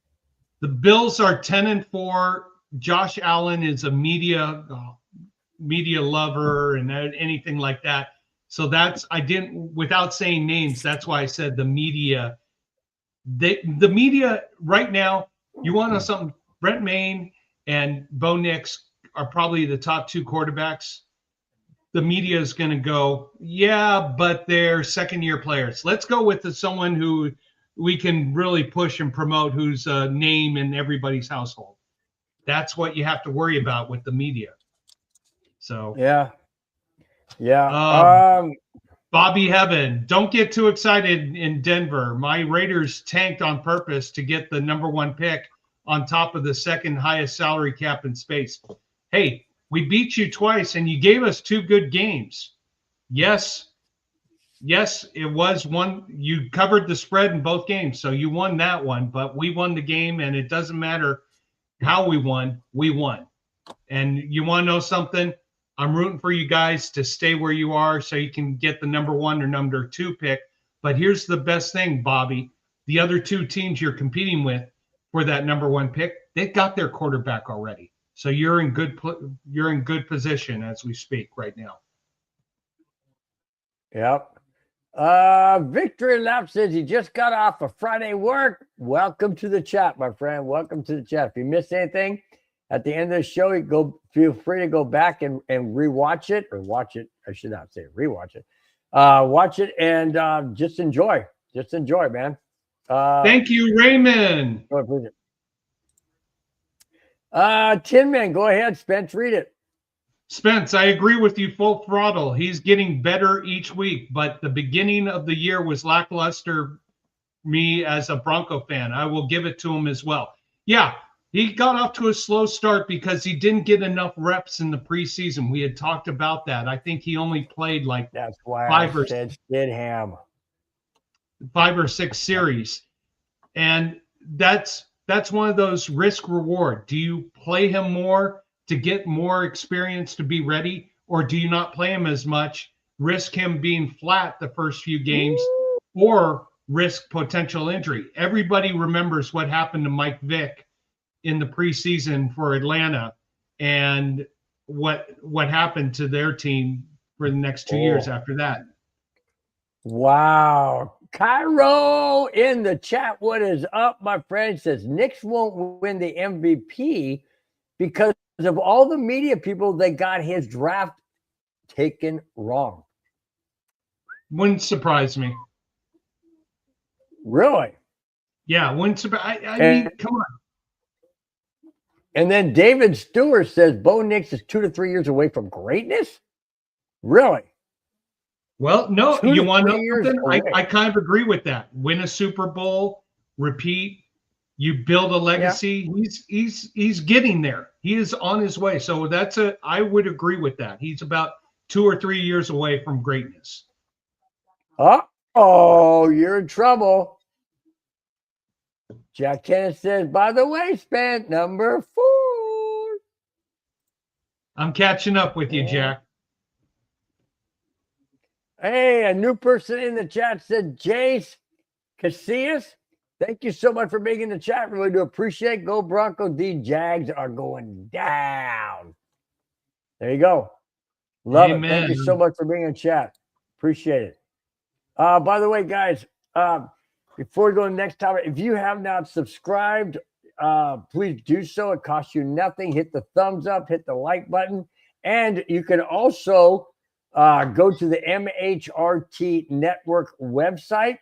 The Bills are 10-4. Josh Allen is a media lover and anything like that. So without saying names, that's why I said the media. The media right now, you want to know something? Brent Maine and Bo Nix are probably the top 2 quarterbacks. The media is going to go, yeah, but they're second-year players. Let's go with someone who we can really push and promote, who's a name in everybody's household. That's what you have to worry about with the media. So yeah. Bobby Heaven, don't get too excited in Denver. My Raiders tanked on purpose to get the number 1 pick on top of the second highest salary cap in space. Hey, we beat you twice and you gave us 2 good games. Yes, it was one. You covered the spread in both games, so you won that one, but we won the game, and it doesn't matter how we won. And you want to know something? I'm rooting for you guys to stay where you are so you can get the number 1 or number 2 pick. But here's the best thing, Bobby. The other 2 teams you're competing with for that number 1 pick, they've got their quarterback already. So you're in good position as we speak right now. Yep. Victory Lap says he just got off a Friday work. Welcome to the chat, my friend. Welcome to the chat. If you missed anything at the end of the show, feel free to go back and rewatch it or watch it. I should not say rewatch it. Watch it and just enjoy. Just enjoy, man. Thank you, Raymond. Tin Man, go ahead, Spence, read it. Spence, I agree with you full throttle. He's getting better each week, but the beginning of the year was lackluster. Me as a Bronco fan, I will give it to him as well. Yeah, he got off to a slow start because he didn't get enough reps in the preseason. We had talked about that. I think he only played like that's why 5 or 6 series, and that's one of those risk reward. Do you play him more to get more experience to be ready, or do you not play him as much, risk him being flat the first few games, or risk potential injury? Everybody remembers what happened to Mike Vick in the preseason for Atlanta and what happened to their team for the next 2 years after that. Wow. Cairo in the chat, what is up, my friend? Says Knicks won't win the MVP because of all the media people that got his draft taken wrong. Wouldn't surprise me. Really? Yeah, wouldn't surprise. I mean, come on. And then David Stewart says Bo Nix is 2 to 3 years away from greatness. Really? Well, no, 2 you to want to 3 know years something? away. I kind of agree with that. Win a Super Bowl, repeat, you build a legacy. Yeah. He's getting there. He is on his way. So I would agree with that. He's about 2 or 3 years away from greatness. Oh, you're in trouble. Jack Kenneth says, by the way, spent number 4. I'm catching up with you, Jack. Hey, a new person in the chat said, Jace Casillas, thank you so much for being in the chat. Really do appreciate it. Go Bronco. The Jags are going down. There you go. Love it. Thank you so much for being in chat. Appreciate it. By the way, guys, before we go to the next topic, if you have not subscribed, please do so. It costs you nothing. Hit the thumbs up, hit the like button. And you can also go to the MHRT Network website,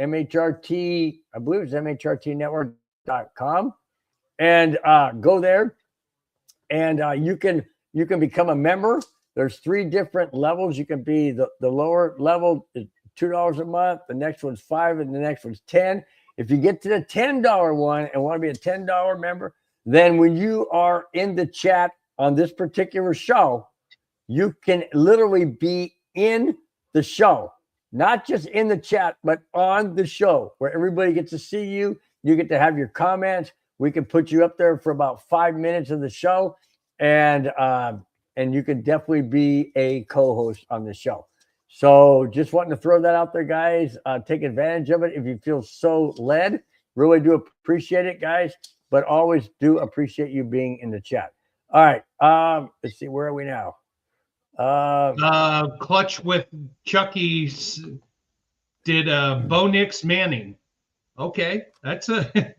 MHRT, I believe it's MHRTnetwork.com. And go there. And you can become a member. There's 3 different levels. You can be the lower level is $2 a month. The next one's $5, and the next one's $10. If you get to the $10 one and want to be a $10 member, then when you are in the chat on this particular show, you can literally be in the show, not just in the chat, but on the show where everybody gets to see you. You get to have your comments. We can put you up there for about 5 minutes of the show, and you can definitely be a co-host on the show. So just wanting to throw that out there, guys. Take advantage of it if you feel so led. Really do appreciate it, guys, but always do appreciate you being in the chat. All right. Let's see. Where are we now? Clutch with Chucky did Bo Nix Manning. Okay. That's a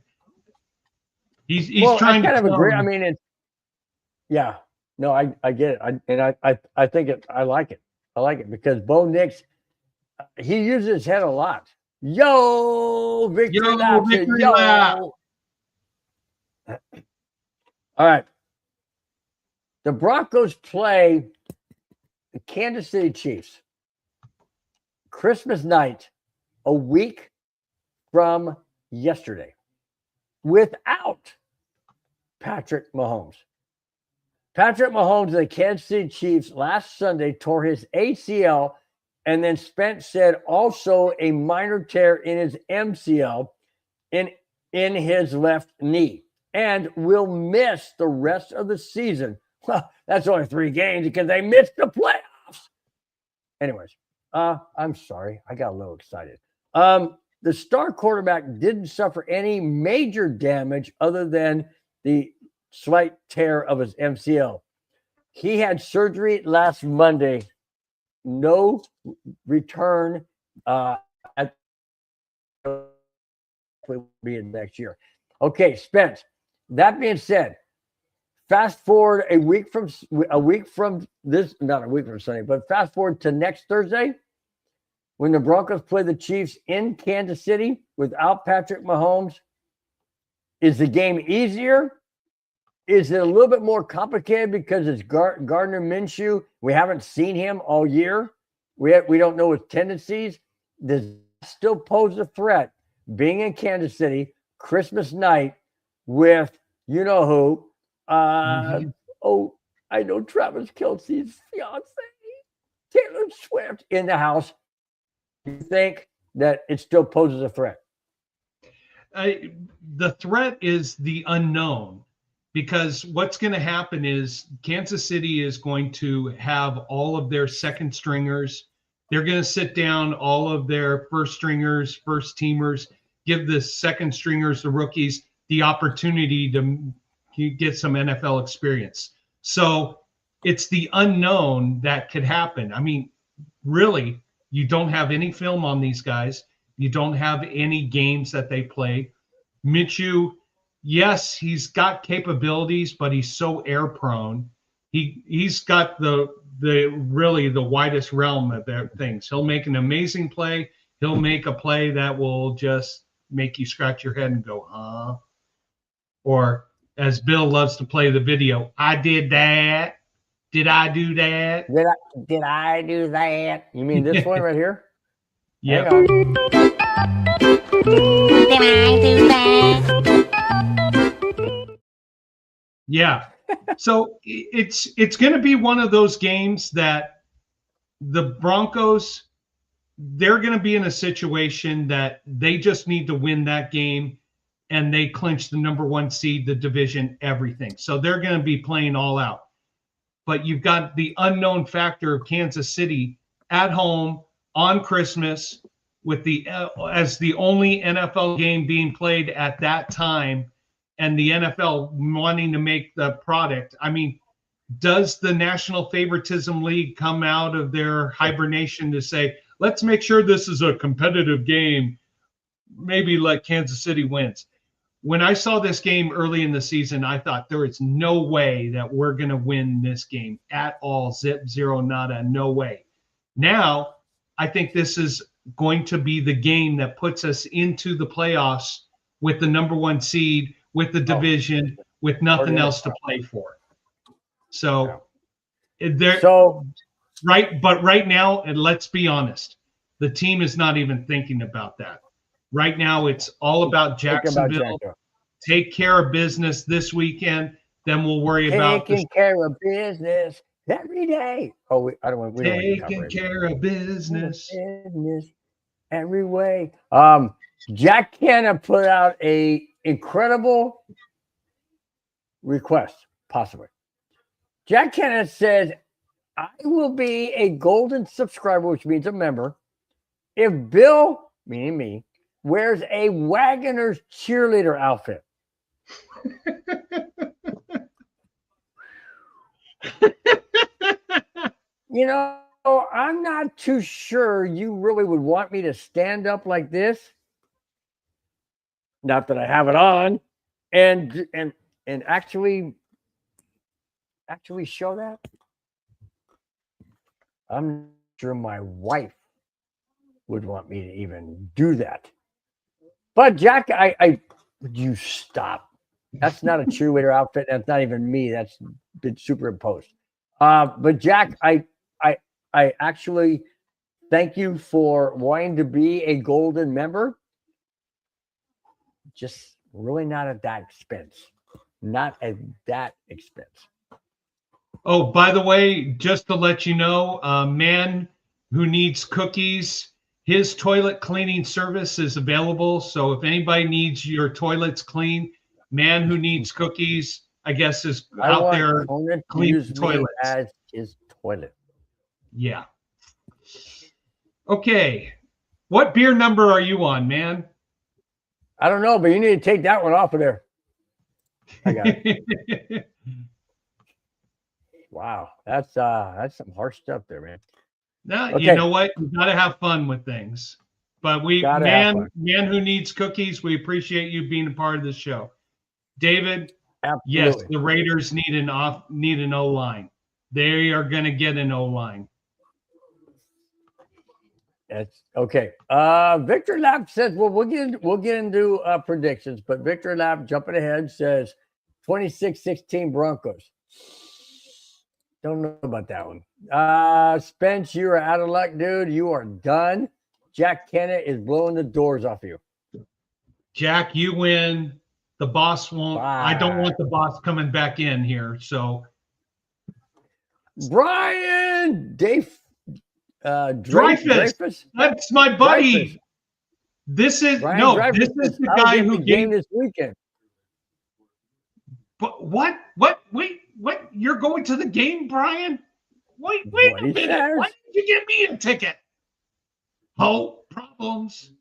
he's trying to kind of agree. I mean, it's yeah. No, I get it. I think it. I like it. I like it because Bo Nix, he uses his head a lot. Yo, victory lap. Victory lap. All right. The Broncos play the Kansas City Chiefs Christmas night, a week from yesterday, without Patrick Mahomes. Patrick Mahomes of the Kansas City Chiefs last Sunday tore his ACL, and then Spence said also a minor tear in his MCL in his left knee, and will miss the rest of the season. Well, that's only 3 games because they missed the playoffs. Anyways, I'm sorry. I got a little excited. The star quarterback didn't suffer any major damage other than the slight tear of his MCL. He had surgery last Monday. No return at will be in next year. Okay, Spence. That being said, fast forward a week from this, not a week from Sunday, but fast forward to next Thursday when the Broncos play the Chiefs in Kansas City without Patrick Mahomes. Is the game easier? Is it a little bit more complicated because it's Gardner Minshew? We haven't seen him all year. We don't know his tendencies. Does it still pose a threat being in Kansas City Christmas night with you know who? Oh, I know Travis Kelce's fiance, Taylor Swift, in the house. Do you think that it still poses a threat? The threat is the unknown. Because what's going to happen is Kansas City is going to have all of their second stringers. They're going to sit down all of their first stringers, first teamers, give the second stringers, the rookies, the opportunity to get some NFL experience. So it's the unknown that could happen. I mean, really, you don't have any film on these guys. You don't have any games that they play. Minshew, yes, he's got capabilities, but he's so air prone. He's got the the widest realm of their things. He'll make an amazing play. He'll make a play that will just make you scratch your head and go, huh? Or as Bill loves to play the video, I did that. Did I do that? Did I do that? You mean this one right here? Yeah. Hang on. Did I do that? Yeah. So it's going to be one of those games that the Broncos, they're going to be in a situation that they just need to win that game, and they clinch the number 1 seed, the division, everything. So they're going to be playing all out. But you've got the unknown factor of Kansas City at home on Christmas with the as the only NFL game being played at that time, and the NFL wanting to make the product. I mean, does the National Favoritism League come out of their hibernation to say, let's make sure this is a competitive game, maybe like Kansas City wins? When I saw this game early in the season, I thought there is no way that we're going to win this game at all. Zip, zero, nada, no way. Now, I think this is going to be the game that puts us into the playoffs with the number 1 seed, with the division, with nothing else to play for. So, right now, and let's be honest, the team is not even thinking about that. Right now, it's all about Jacksonville. Take care of business this weekend, then we'll worry about taking care of business every day. Oh, I don't want. Taking care of business every way. Jack Canna put out a incredible request, possibly. Jack Canna says, "I will be a golden subscriber, which means a member, if Bill, meaning me, wears a Wagoner's cheerleader outfit." You know, I'm not too sure you really would want me to stand up like this. Not that I have it on, and actually show that. I'm not sure my wife would want me to even do that. But Jack, I would you stop? That's not a cheerleader outfit. That's not even me. That's been superimposed. But Jack, I actually thank you for wanting to be a golden member. Just really not at that expense. Not at that expense. Oh, by the way, just to let you know, Man Who Needs Cookies, his toilet cleaning service is available. So if anybody needs your toilets clean, Man Who Needs Cookies, I guess, is out there cleaning toilets. As his toilet. Yeah. Okay. What beer number are you on, man? I don't know, but you need to take that one off of there. I got it. Wow, that's some harsh stuff there, man. No, okay. You know what? You got to have fun with things. But Man Who Needs Cookies, we appreciate you being a part of the show. David, absolutely. Yes, the Raiders need an O-line. They are going to get an O-line. That's okay. Victor Lapp says, well, we'll get into predictions, but Victor Lapp jumping ahead says 26-16 Broncos. Don't know about that one. Spence, you are out of luck, dude. You are done. Jack Kennett is blowing the doors off you. Jack, you win. The boss won't. Bye. I don't want the boss coming back in here. So, Brian Dreyfus. That's my buddy. Dreyfus. This is Dreyfus. This is the guy who gave this weekend. But what? Wait, what? You're going to the game, Brian? Wait a minute. Why did you give me a ticket? Oh, problems.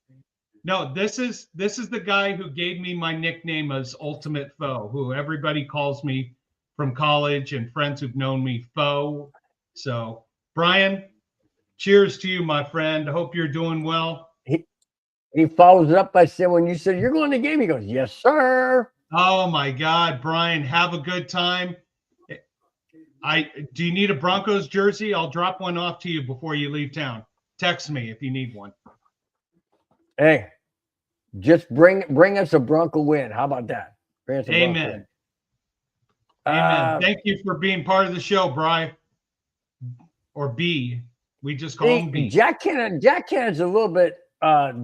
No, this is the guy who gave me my nickname as Ultimate Foe, who everybody calls me from college and friends who've known me, Foe. So, Brian, cheers to you, my friend. I hope you're doing well. He follows it up by saying, when you said you're going to the game, he goes, yes, sir. Oh, my God, Brian, have a good time. Do you need a Broncos jersey? I'll drop one off to you before you leave town. Text me if you need one. Hey, just bring us a Bronco win. How about that? Bring us a Bronco Amen. win. Amen. Thank you for being part of the show, Bri. Or B. We just call him B. Jack Cannon's a little bit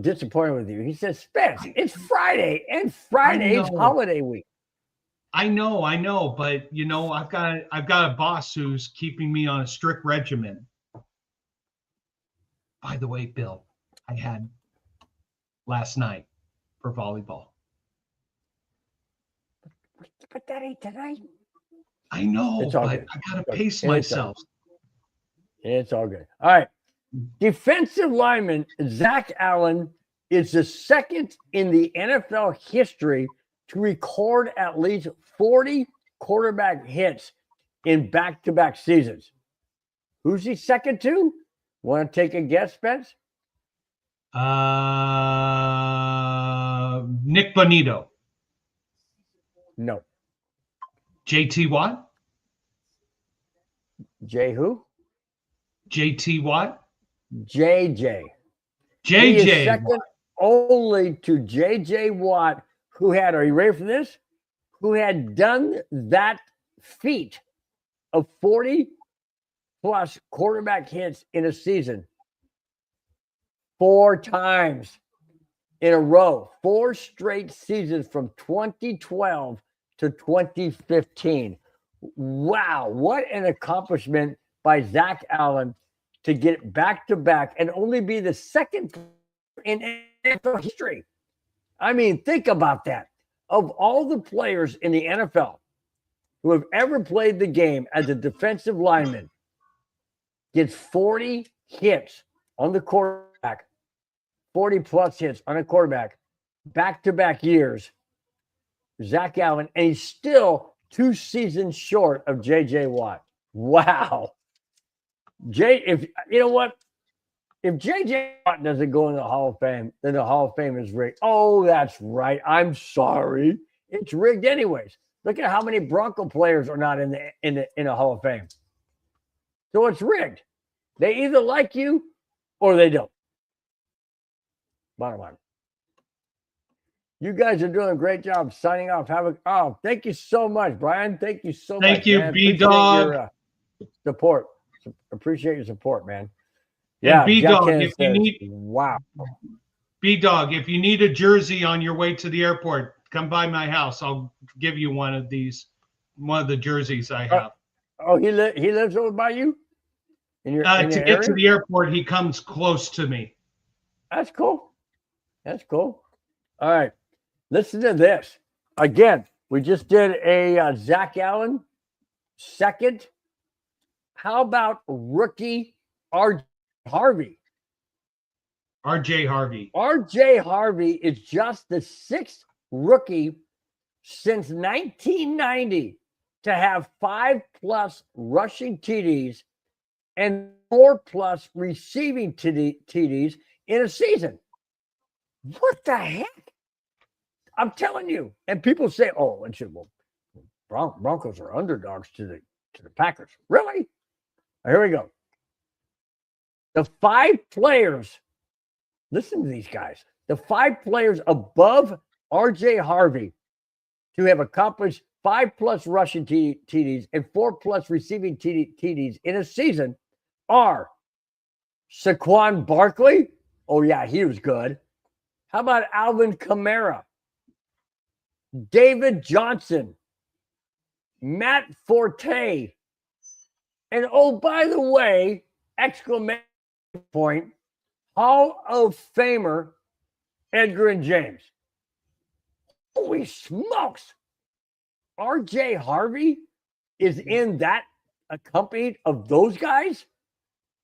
disappointed with you. He says, Spence, it's Friday, and Friday's holiday week. I know, but I've got a boss who's keeping me on a strict regimen. By the way, Bill, I had last night for volleyball. But that ain't tonight. I know, but good. I gotta pace myself. It's all good. All right. Defensive lineman Zach Allen is the second in the NFL history to record at least 40 quarterback hits in back-to-back seasons. Who's he second to? Want to take a guess, Spence? Nick Bonito. No. JT Watt? J who? JT Watt? JJ. JJ. He is second only to JJ Watt, who had, are you ready for this? Who had done that feat of 40 plus quarterback hits in a season 4 times in a row, 4 straight seasons from 2012 to 2015. Wow, what an accomplishment by Zach Allen to get back to back and only be the second in NFL history. I mean, think about that. Of all the players in the NFL who have ever played the game as a defensive lineman, gets 40 hits on the quarterback, 40 plus hits on a quarterback, back-to-back years, Zach Allen, and he's still 2 seasons short of J.J. Watt. Wow. If you know what? If J.J. Watt doesn't go in the Hall of Fame, then the Hall of Fame is rigged. Oh, that's right. I'm sorry. It's rigged anyways. Look at how many Bronco players are not in the Hall of Fame. So it's rigged. They either like you or they don't. Bottom line. You guys are doing a great job signing off. Thank you so much, Brian. Thank you so much. Thank you, B-Dog. Support. Appreciate your support, man. Yeah, B-Dog, if you need wow. B-Dog, if you need a jersey on your way to the airport, come by my house. I'll give you one of the jerseys I have. He lives over by you? To get to the airport, he comes close to me. That's cool. That's cool. All right. Listen to this. Again, we just did a Zach Allen second. How about rookie RJ Harvey? RJ Harvey. RJ Harvey is just the 6th rookie since 1990 to have 5+ rushing TDs and 4+ receiving TDs in a season. What the heck? I'm telling you. And people say, "Oh, Broncos are underdogs to the Packers." Really? Here we go. The 5 players, listen to these guys. The 5 players above RJ Harvey to have accomplished 5+ rushing TDs and 4+ receiving TDs in a season are Saquon Barkley. Oh, yeah, he was good. How about Alvin Kamara? David Johnson, Matt Forte, and oh, by the way, exclamation point, Hall of Famer Edgerrin James. Holy smokes. RJ Harvey is in that accompanied of those guys?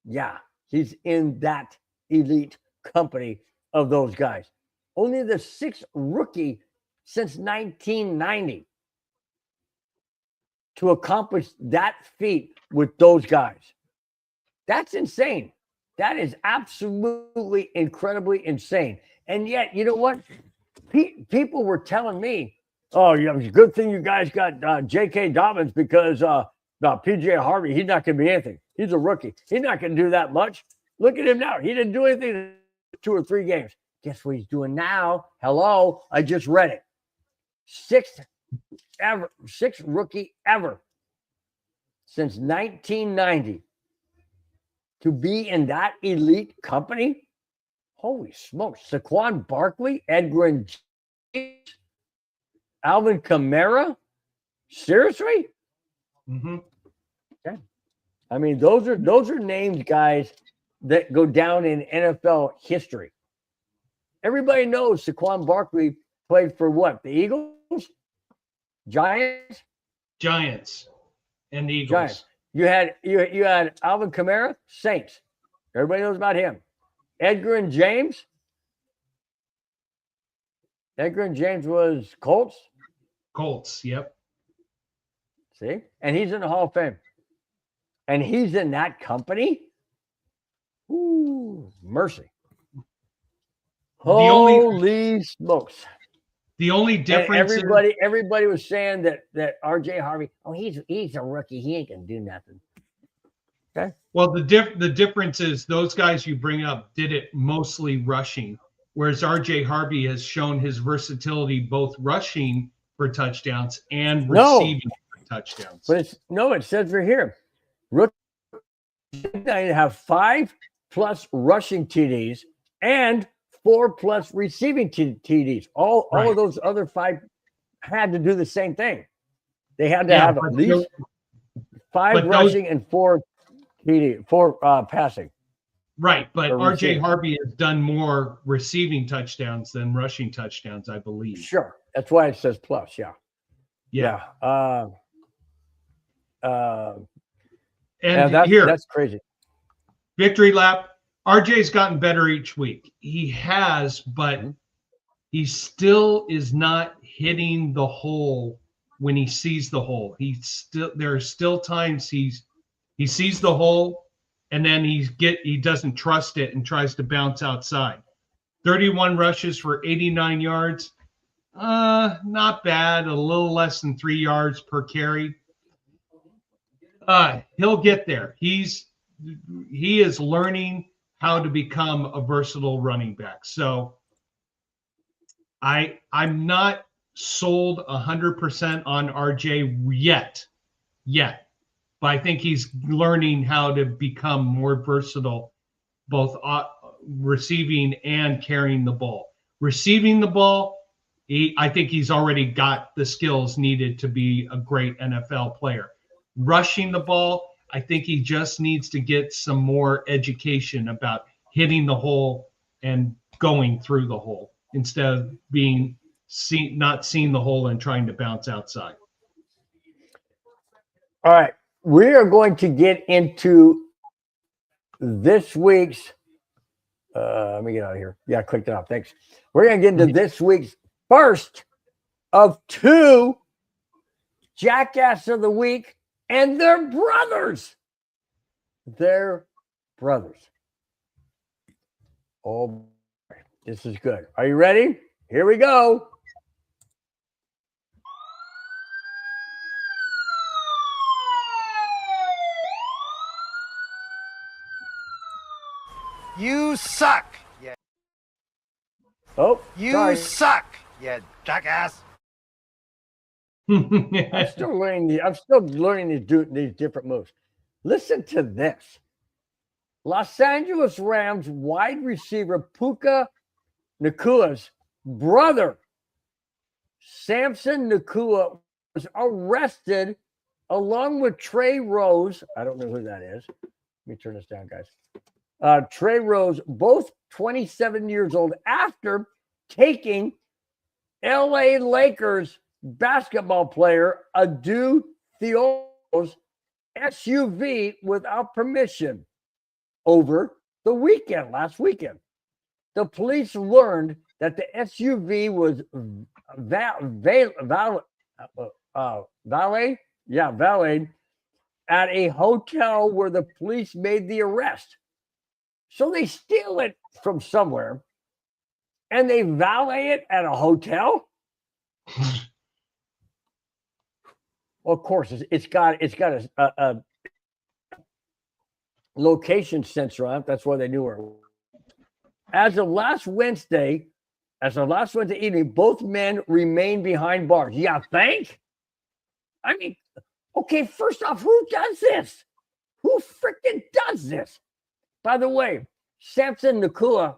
Yeah, he's in that elite company of those guys. Only the 6th rookie since 1990 to accomplish that feat with those guys. That's insane. That is absolutely incredibly insane. And yet, you know what? People were telling me, "Oh, yeah, it's a good thing you guys got J.K. Dobbins because No, PJ Harvey, he's not going to be anything. He's a rookie. He's not going to do that much. Look at him now. He didn't do anything in 2 or 3 games. Guess what he's doing now? Hello, I just read it. 6th rookie ever since 1990 to be in that elite company. Holy smokes. Saquon Barkley, Edgar James, Alvin Kamara. Seriously? Mm-hmm. Okay. I mean, those are names, guys, that go down in NFL history. Everybody knows Saquon Barkley played for what? The Eagles? Giants and Eagles. Giants. You had Alvin Kamara, Saints. Everybody knows about him. Edgar and James was Colts. Yep. See? And he's in the Hall of Fame. And he's in that company? Ooh, mercy. Holy smokes. The only difference everybody was saying that RJ Harvey, he's a rookie. He ain't gonna do nothing. Okay. Well, the difference is those guys you bring up did it mostly rushing, whereas RJ Harvey has shown his versatility both rushing for touchdowns and receiving for touchdowns. But it says right here, rookie have 5+ rushing TDs and 4+ receiving TDs. All of those other 5 had to do the same thing. They had to have at least 5 rushing and 4 TD, 4 passing. Right, but RJ Harvey has done more receiving touchdowns than rushing touchdowns, I believe. Sure, that's why it says plus. Yeah. And that's crazy. Victory lap. RJ's gotten better each week. He has, but he still is not hitting the hole when he sees the hole. There are still times he sees the hole and then he doesn't trust it and tries to bounce outside. 31 rushes for 89 yards. Not bad. A little less than 3 yards per carry. He'll get there. He is learning how to become a versatile running back. So I'm not sold 100% on RJ yet, but I think he's learning how to become more versatile, both receiving and carrying the ball. Receiving the ball, I think he's already got the skills needed to be a great NFL player. Rushing the ball, I think he just needs to get some more education about hitting the hole and going through the hole instead of not seeing the hole and trying to bounce outside. All right. We are going to get into this week's let me get out of here. Yeah, I clicked it off. Thanks. We're going to get into this week's first of 2 Jackass of the Week and their brothers. Oh, this is good. Are you ready? Here we go. You suck. Yeah. Oh, you suck. Yeah, jackass. I'm still learning these different moves. Listen to this. Los Angeles Rams wide receiver Puka Nacua's brother, Samson Nacua, was arrested along with Trey Rose. I don't know who that is. Let me turn this down, guys. Trey Rose, both 27 years old, after taking LA Lakers basketball player Adu Theo's SUV without permission over the weekend, last weekend. The police learned that the SUV was valeted at a hotel where the police made the arrest. So they steal it from somewhere and they valet it at a hotel? of course, it's got a location sensor on it. That's why they knew her. As of last Wednesday evening, both men remain behind bars. Yeah, think? I mean, okay, first off, who does this? Who freaking does this? By the way, Samson Nakua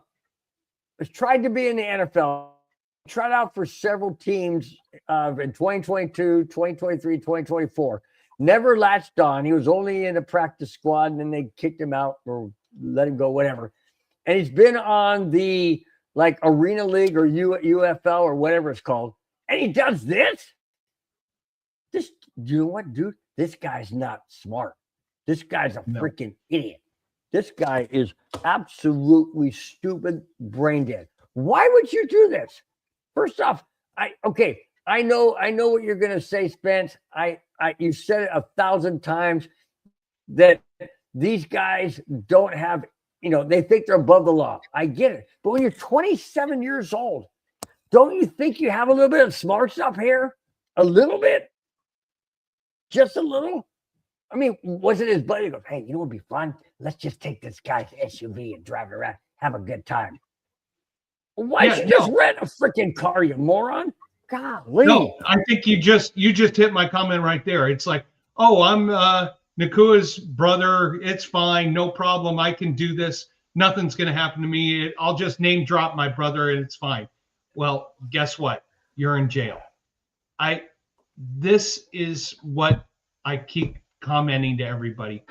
has tried to be in the NFL, tried out for several teams in 2022, 2023, 2024. Never latched on. He was only in a practice squad, and then they kicked him out or let him go, whatever. And he's been on the like Arena League or UFL or whatever it's called. And he does this? You know what, dude? This guy's not smart. This guy's a freaking idiot. This guy is absolutely stupid, brain dead. Why would you do this? First off, I know what you're gonna say, Spence. You said it 1,000 times that these guys don't have, they think they're above the law. I get it. But when you're 27 years old, don't you think you have a little bit of smarts up here? A little bit? Just a little? I mean, wasn't his buddy goes, hey, you know what would be fun? Let's just take this guy's SUV and drive it around, have a good time. Why don't you just rent a freaking car, you moron? Golly. No, I think you just hit my comment right there. It's like, oh, I'm Nakua's brother. It's fine, no problem. I can do this. Nothing's going to happen to me. I'll just name drop my brother and it's fine. Well, guess what? You're in jail. This is what I keep commenting to everybody.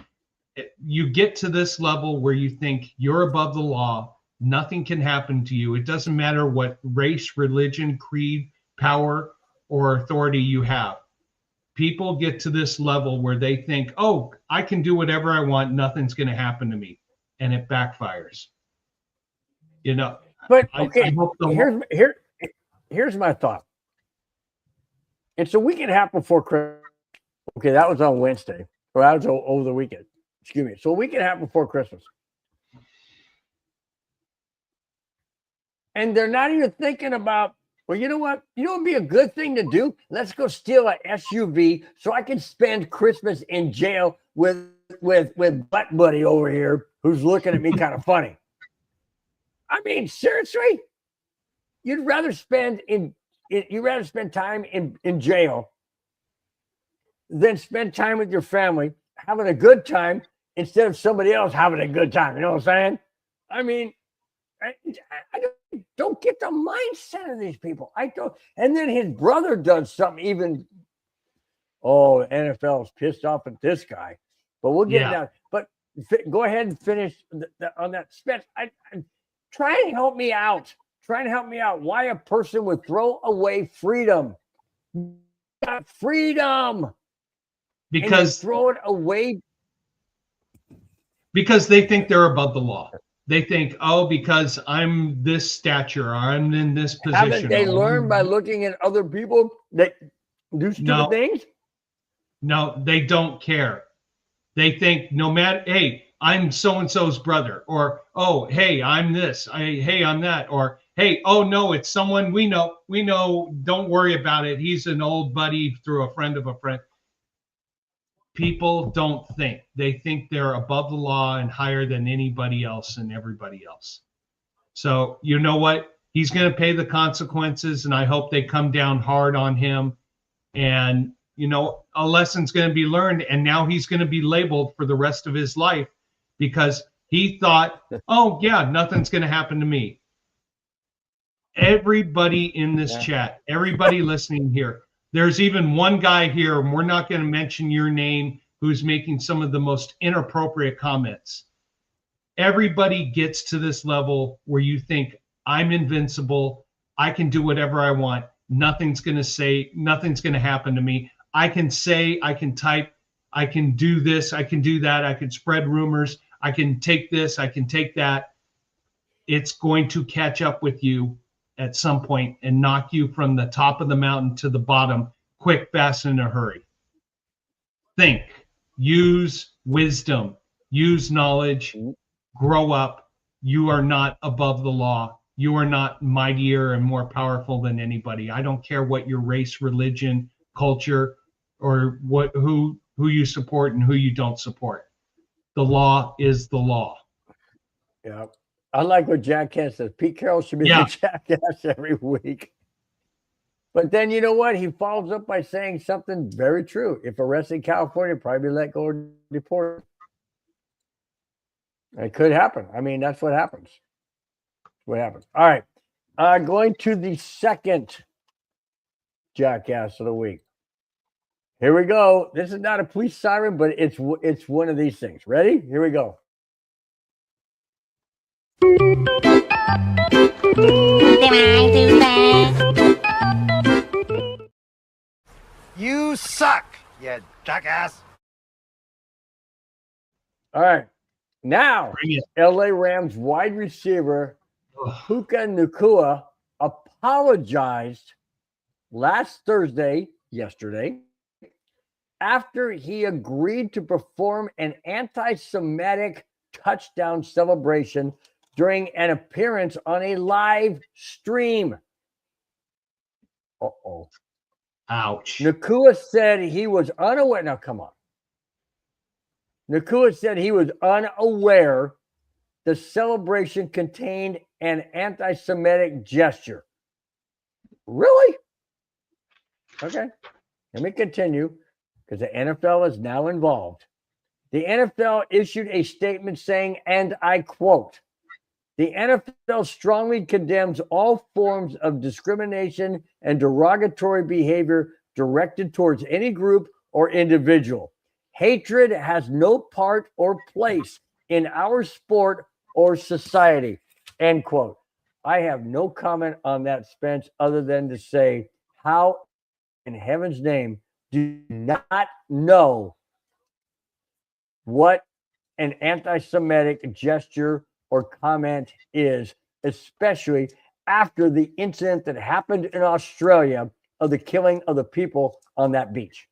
You get to this level where you think you're above the law. Nothing can happen to you. It doesn't matter what race, religion, creed, power, or authority you have. People get to this level where they think, oh, I can do whatever I want. Nothing's going to happen to me. And it backfires. But okay, here's my thought. It's a week and a half before Christmas. Okay, that was on Wednesday. Or that was over the weekend. Excuse me. So a week and a half before Christmas. And they're not even thinking about, well, you know what? You know what would be a good thing to do? Let's go steal an SUV so I can spend Christmas in jail with Butt Buddy over here who's looking at me kind of funny. I mean, seriously? You'd rather spend time in jail than spend time with your family having a good time instead of somebody else having a good time. You know what I'm saying? I mean, I don't get the mindset of these people. I don't. And then his brother does something even. Oh, NFL is pissed off at this guy, but we'll get down. But go ahead and finish on that. Spence, try and help me out. Try and help me out. Why a person would throw away freedom? Got freedom. Because throw it away. Because they think they're above the law. They think, oh, because I'm this stature, or I'm in this position. Haven't they learned by looking at other people that do stupid things? No, they don't care. They think no matter, hey, I'm so-and-so's brother, or, oh, hey, I'm this, hey, I'm that, or, hey, oh, no, it's someone we know, don't worry about it. He's an old buddy through a friend of a friend. People don't think. They think they're above the law and higher than anybody else and everybody else. So you know what? He's going to pay the consequences, and I hope they come down hard on him. And, a lesson's going to be learned, and now he's going to be labeled for the rest of his life because he thought, oh, yeah, nothing's going to happen to me. Everybody in this chat, everybody listening here, there's even one guy here, and we're not going to mention your name, who's making some of the most inappropriate comments. Everybody gets to this level where you think, I'm invincible. I can do whatever I want. Nothing's going to happen to me. I can say, I can type, I can do this, I can do that. I can spread rumors. I can take this, I can take that. It's going to catch up with you at some point and knock you from the top of the mountain to the bottom, quick, fast, and in a hurry. Think, use wisdom, use knowledge, grow up. You are not above the law. You are not mightier and more powerful than anybody. I don't care what your race, religion, culture, or who you support and who you don't support. The law is the law. Yeah. I like what Jackass says. Pete Carroll should be Yeah. the Jackass every week. But then you know what? He follows up by saying something very true. If arrested in California, probably let go or deported. It could happen. I mean, that's what happens. What happens. All right. Going to the second Jackass of the week. Here we go. This is not a police siren, but it's one of these things. Ready? Here we go. Did I do that? You suck, you jackass. All right. Now, Bring it. LA Rams wide receiver Puka Nacua apologized yesterday, after he agreed to perform an anti-Semitic touchdown celebration during an appearance on a live stream. Uh-oh. Ouch. Nacua said he was unaware. Now, come on. Nacua said he was unaware the celebration contained an anti-Semitic gesture. Really? Okay. Let me continue, because the NFL is now involved. The NFL issued a statement saying, and I quote, "The NFL strongly condemns all forms of discrimination and derogatory behavior directed towards any group or individual. Hatred has no part or place in our sport or society," end quote. I have no comment on that, Spence, other than to say, how in heaven's name do you not know what an anti-Semitic gesture or comment is, especially after the incident that happened in Australia of the killing of the people on that beach?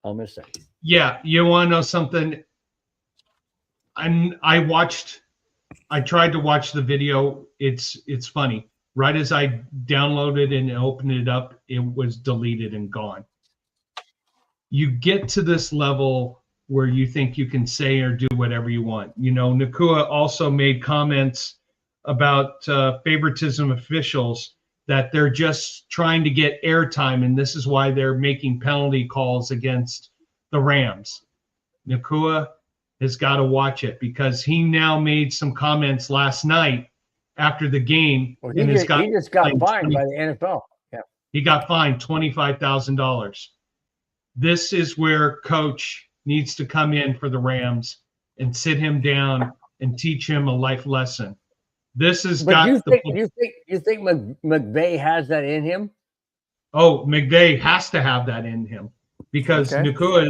I'm going to say. Yeah, you want to know something? I tried to watch the video. It's funny. Right as I downloaded and opened it up, it was deleted and gone. You get to this level where you think you can say or do whatever you want. You know, Nacua also made comments about favoritism officials, that they're just trying to get airtime, and this is why they're making penalty calls against the Rams. Nacua has got to watch it, because he now made some comments last night after the game. Well, and he just got fined by the NFL. Yeah. He got fined $25,000. This is where coach needs to come in for the Rams and sit him down and teach him a life lesson. This has got you think McVay has that in him? Oh, McVay has to have that in him, because Okay. Nacua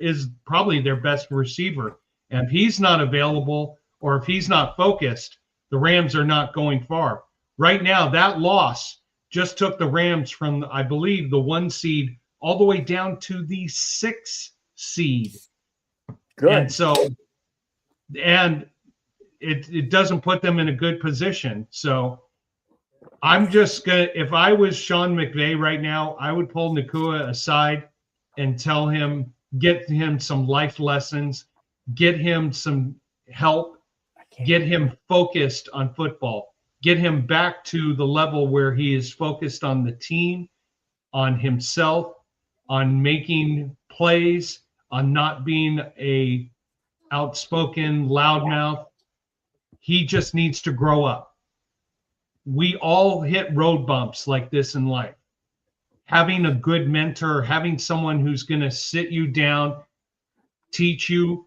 is probably their best receiver. And if he's not available, or if he's not focused, the Rams are not going far. Right now, that loss just took the Rams from, I believe, the 1 seed all the way down to the 6 seed. Good. And so, and it doesn't put them in a good position. So I'm just going to, if I was Sean McVay right now, I would pull Nacua aside and tell him, get him some life lessons, get him some help, get him focused on football, get him back to the level where he is focused on the team, on himself, on making plays, on not being a outspoken loudmouth. He just needs to grow up. We all hit road bumps like this in life. Having a good mentor, having someone who's going to sit you down, teach you,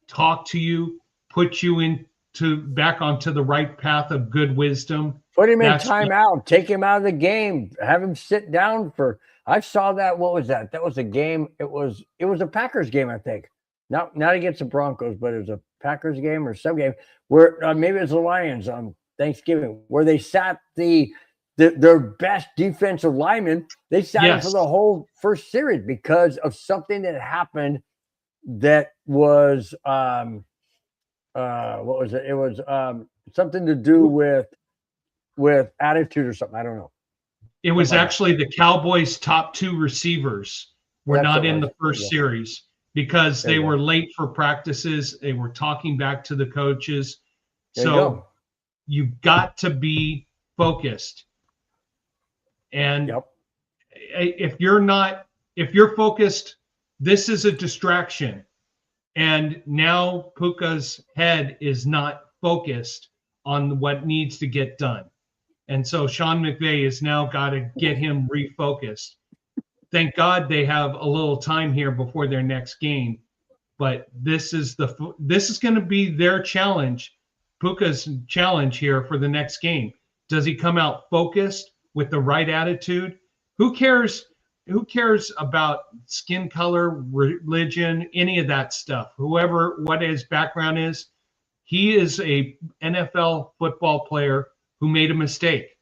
talk to you, put you back onto the right path of good wisdom. Put him in timeout, take him out of the game, have him sit down for. I saw that. What was that? That was a game. It was a Packers game, I think. Not against the Broncos, but it was a Packers game or some game where maybe it was the Lions on Thanksgiving, where they sat their best defensive lineman. They sat him for the whole first series because of something that happened that was what was it? It was something to do with attitude or something. I don't know. It was actually the Cowboys' top 2 receivers were That's not what it in was. the first Yeah. series because There they you go. were late for practices. They were talking back to the coaches. There you So go. you've got to be focused. And Yep. if you're focused, this is a distraction. And now Puka's head is not focused on what needs to get done. And so Sean McVay has now got to get him refocused. Thank God they have a little time here before their next game. But this is going to be their challenge, Puka's challenge here for the next game. Does he come out focused with the right attitude? Who cares about skin color, religion, any of that stuff? What his background is, he is a NFL football player who made a mistake.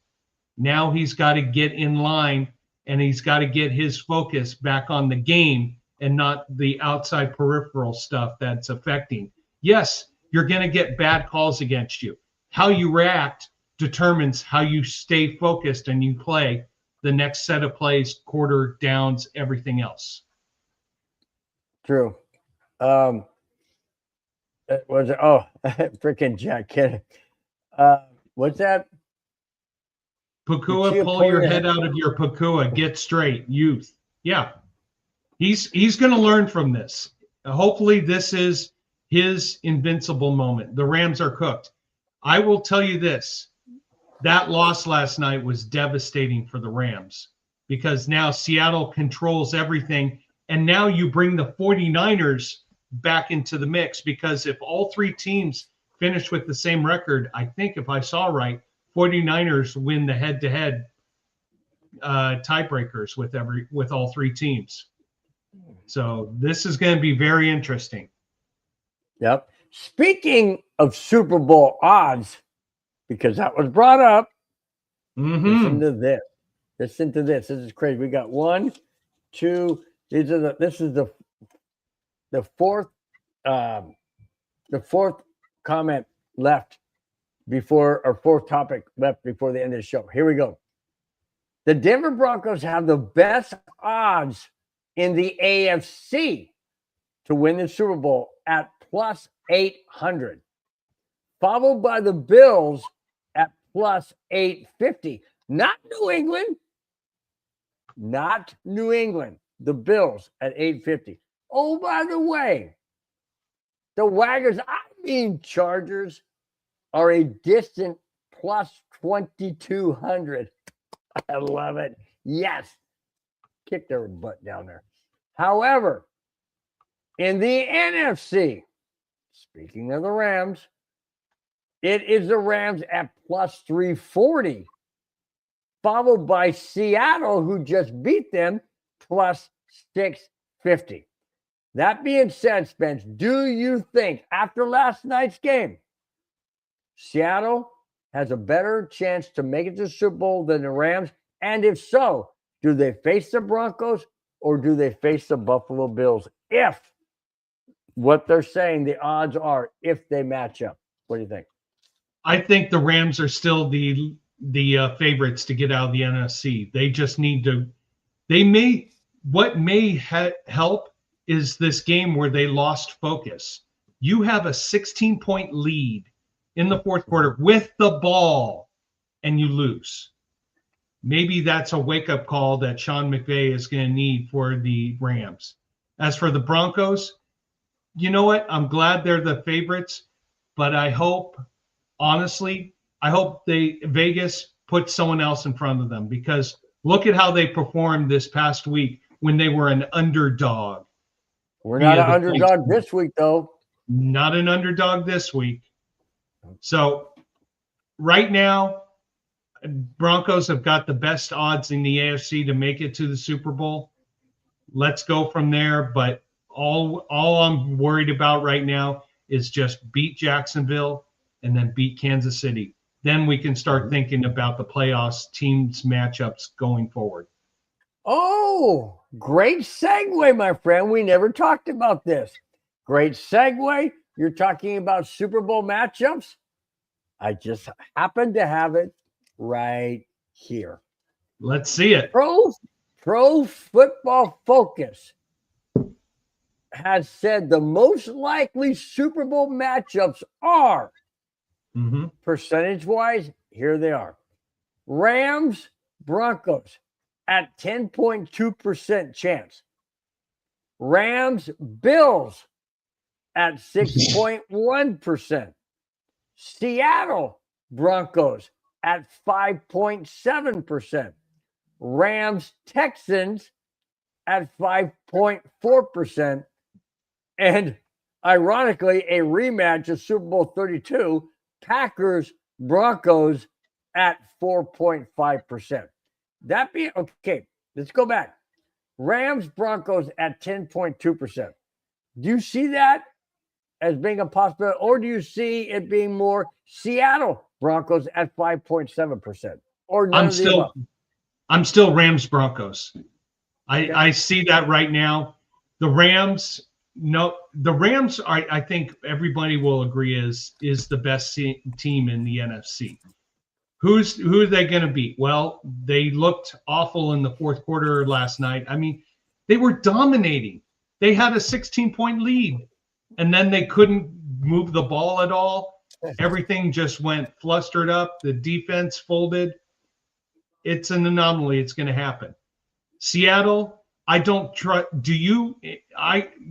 Now he's got to get in line and he's got to get his focus back on the game and not the outside peripheral stuff that's affecting. Yes, you're going to get bad calls against you. How you react determines how you stay focused and you play the next set of plays, quarter, downs, everything else. True. Was it? Oh, freaking Jack Kennedy. What's that? Pakua, pull your head out of your Pakua. Get straight, youth. Yeah. He's going to learn from this. Hopefully this is his invincible moment. The Rams are cooked. I will tell you this. That loss last night was devastating for the Rams because now Seattle controls everything. And now you bring the 49ers back into the mix because if all three teams finish with the same record, I think if I saw right, 49ers win the head-to-head tiebreakers with all three teams. So this is going to be very interesting. Yep. Speaking of Super Bowl odds, because that was brought up, listen to this. Listen to this. This is crazy. We got 1, 2. This is the fourth comment left before, or fourth topic left before the end of the show. Here we go. The Denver Broncos have the best odds in the AFC to win the Super Bowl at plus 800, followed by the Bills at plus 850. Not New England. Not New England. The Bills at 850. Oh, by the way, the Wagons, Chargers, are a distant plus 2,200. I love it. Yes. Kick their butt down there. However, in the NFC, speaking of the Rams, it is the Rams at plus 340, followed by Seattle, who just beat them, plus 650. That being said, Spence, do you think after last night's game, Seattle has a better chance to make it to the Super Bowl than the Rams? And if so, do they face the Broncos or do they face the Buffalo Bills? If what they're saying the odds are, if they match up. What do you think? I think the Rams are still the favorites to get out of the NFC. They just need to. What may help is this game where they lost focus. You have a 16-point lead in the fourth quarter with the ball, and you lose. Maybe that's a wake-up call that Sean McVay is going to need for the Rams. As for the Broncos, you know what? I'm glad they're the favorites, but I hope, honestly, Vegas puts someone else in front of them, because look at how they performed this past week when they were an underdog. We're not an underdog this week, though. Not an underdog this week. So right now, Broncos have got the best odds in the AFC to make it to the Super Bowl. Let's go from there. But all I'm worried about right now is just beat Jacksonville and then beat Kansas City. Then we can start thinking about the playoffs, teams, matchups going forward. Oh, great segue, my friend. We never talked about this. Great segue. You're talking about Super Bowl matchups. I just happen to have it right here. Let's see it. Pro Pro Football Focus has said the most likely Super Bowl matchups are, percentage-wise, here they are. Rams, Broncos at 10.2% chance. Rams, Bills at 6.1%. Seattle Broncos at 5.7%. Rams, Texans at 5.4%. And ironically, a rematch of Super Bowl 32, Packers, Broncos at 4.5%. That being, okay, let's go back. Rams, Broncos at 10.2%. Do you see that as being a possibility, or do you see it being more Seattle Broncos at 5.7%? Or none of the above? I'm still Rams Broncos. I see that right now. The Rams, I think everybody will agree is the best team in the NFC. Who are they going to beat? Well, they looked awful in the fourth quarter last night. I mean, they were dominating. They had a 16-point lead, and then they couldn't move the ball at all. Everything just went flustered up. The defense folded. It's an anomaly. It's going to happen. Seattle, I don't trust.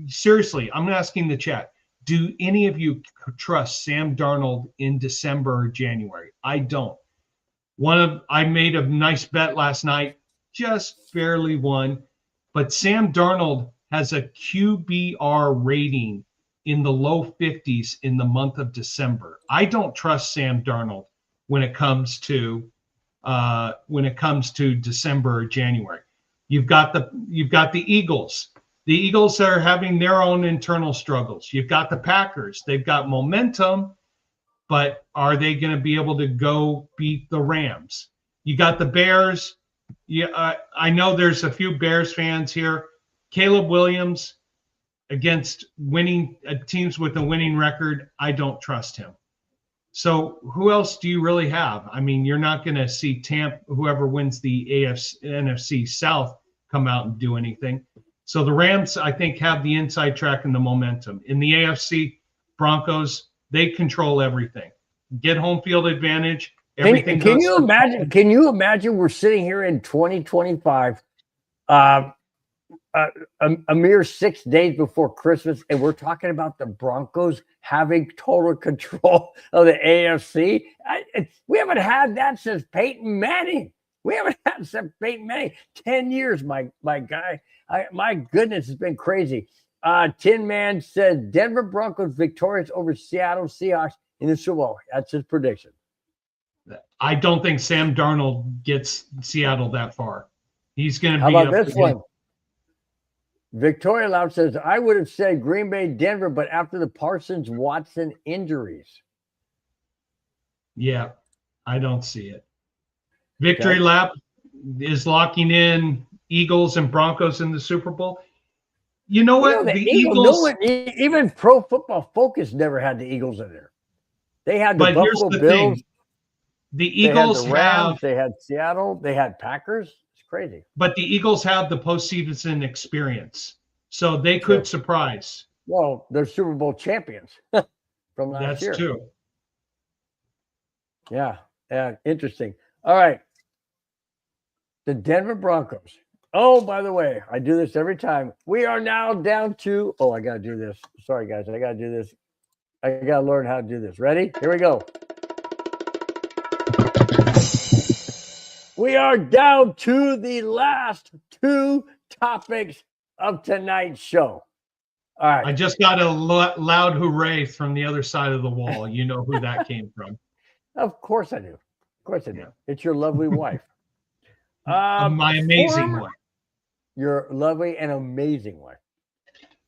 Seriously, I'm asking the chat. Do any of you trust Sam Darnold in December or January? I don't. I made a nice bet last night, just barely won, but Sam Darnold has a QBR rating in the low 50s in the month of December. I don't trust Sam Darnold when it comes to December or January. You've got the Eagles. The Eagles are having their own internal struggles. You've got the Packers. They've got momentum, but are they going to be able to go beat the Rams? You got the Bears. I know there's a few Bears fans here. Caleb Williams against winning teams with a winning record, I don't trust him. So who else do you really have? I mean, you're not going to see whoever wins the NFC South come out and do anything. So the Rams, I think, have the inside track and the momentum. In the AFC, Broncos, they control everything. Get home field advantage. Everything. Can you imagine? Can you imagine we're sitting here in 2025, a mere 6 days before Christmas, and we're talking about the Broncos having total control of the AFC? We haven't had that since Peyton Manning. 10 years, my guy. My goodness, it's been crazy. Tin Man said Denver Broncos victorious over Seattle Seahawks in the Super Bowl. That's his prediction. I don't think Sam Darnold gets Seattle that far. He's going to be. How about this one? Victoria Loud says, I would have said Green Bay, Denver, but after the Parsons-Watson injuries. Yeah, I don't see it. Victory Lap is locking in Eagles and Broncos in the Super Bowl. You know what? The Eagles. Even Pro Football Focus never had the Eagles in there. They had the Buffalo Bills. The Eagles they had the Rams, they had Seattle, they had Packers. It's crazy. But the Eagles have the postseason experience, so they could surprise. Well, they're Super Bowl champions from last year. That's true. Yeah, interesting. All right. The Denver Broncos. Oh, by the way, I do this every time. We are now down to, I got to do this. Sorry, guys. I got to do this. I got to learn how to do this. Ready? Here we go. We are down to the last two topics of tonight's show. All right. I just got a loud hooray from the other side of the wall. You know who that came from. Of course I do. Of course I do. It's your lovely wife. My amazing wife. Your lovely and amazing wife.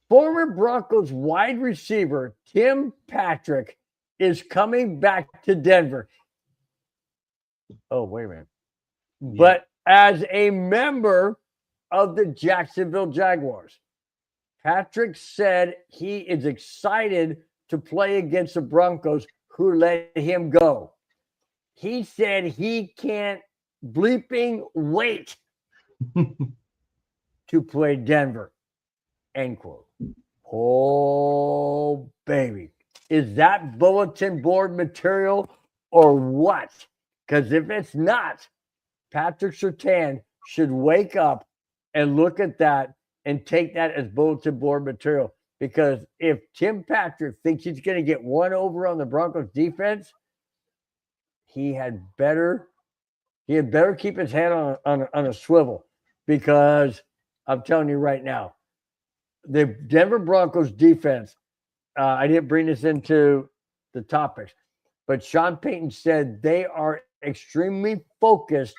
Former Broncos wide receiver Tim Patrick is coming back to Denver. Oh, wait a minute. Yeah. But as a member of the Jacksonville Jaguars, Patrick said he is excited to play against the Broncos who let him go. He said he can't bleeping wait. to play Denver, end quote. Oh, baby. Is that bulletin board material or what? Because if it's not, Patrick Surtain should wake up and look at that and take that as bulletin board material. Because if Tim Patrick thinks he's going to get one over on the Broncos defense, he had better keep his head on a swivel. Because I'm telling you right now, the Denver Broncos defense, I didn't bring this into the topics, but Sean Payton said they are extremely focused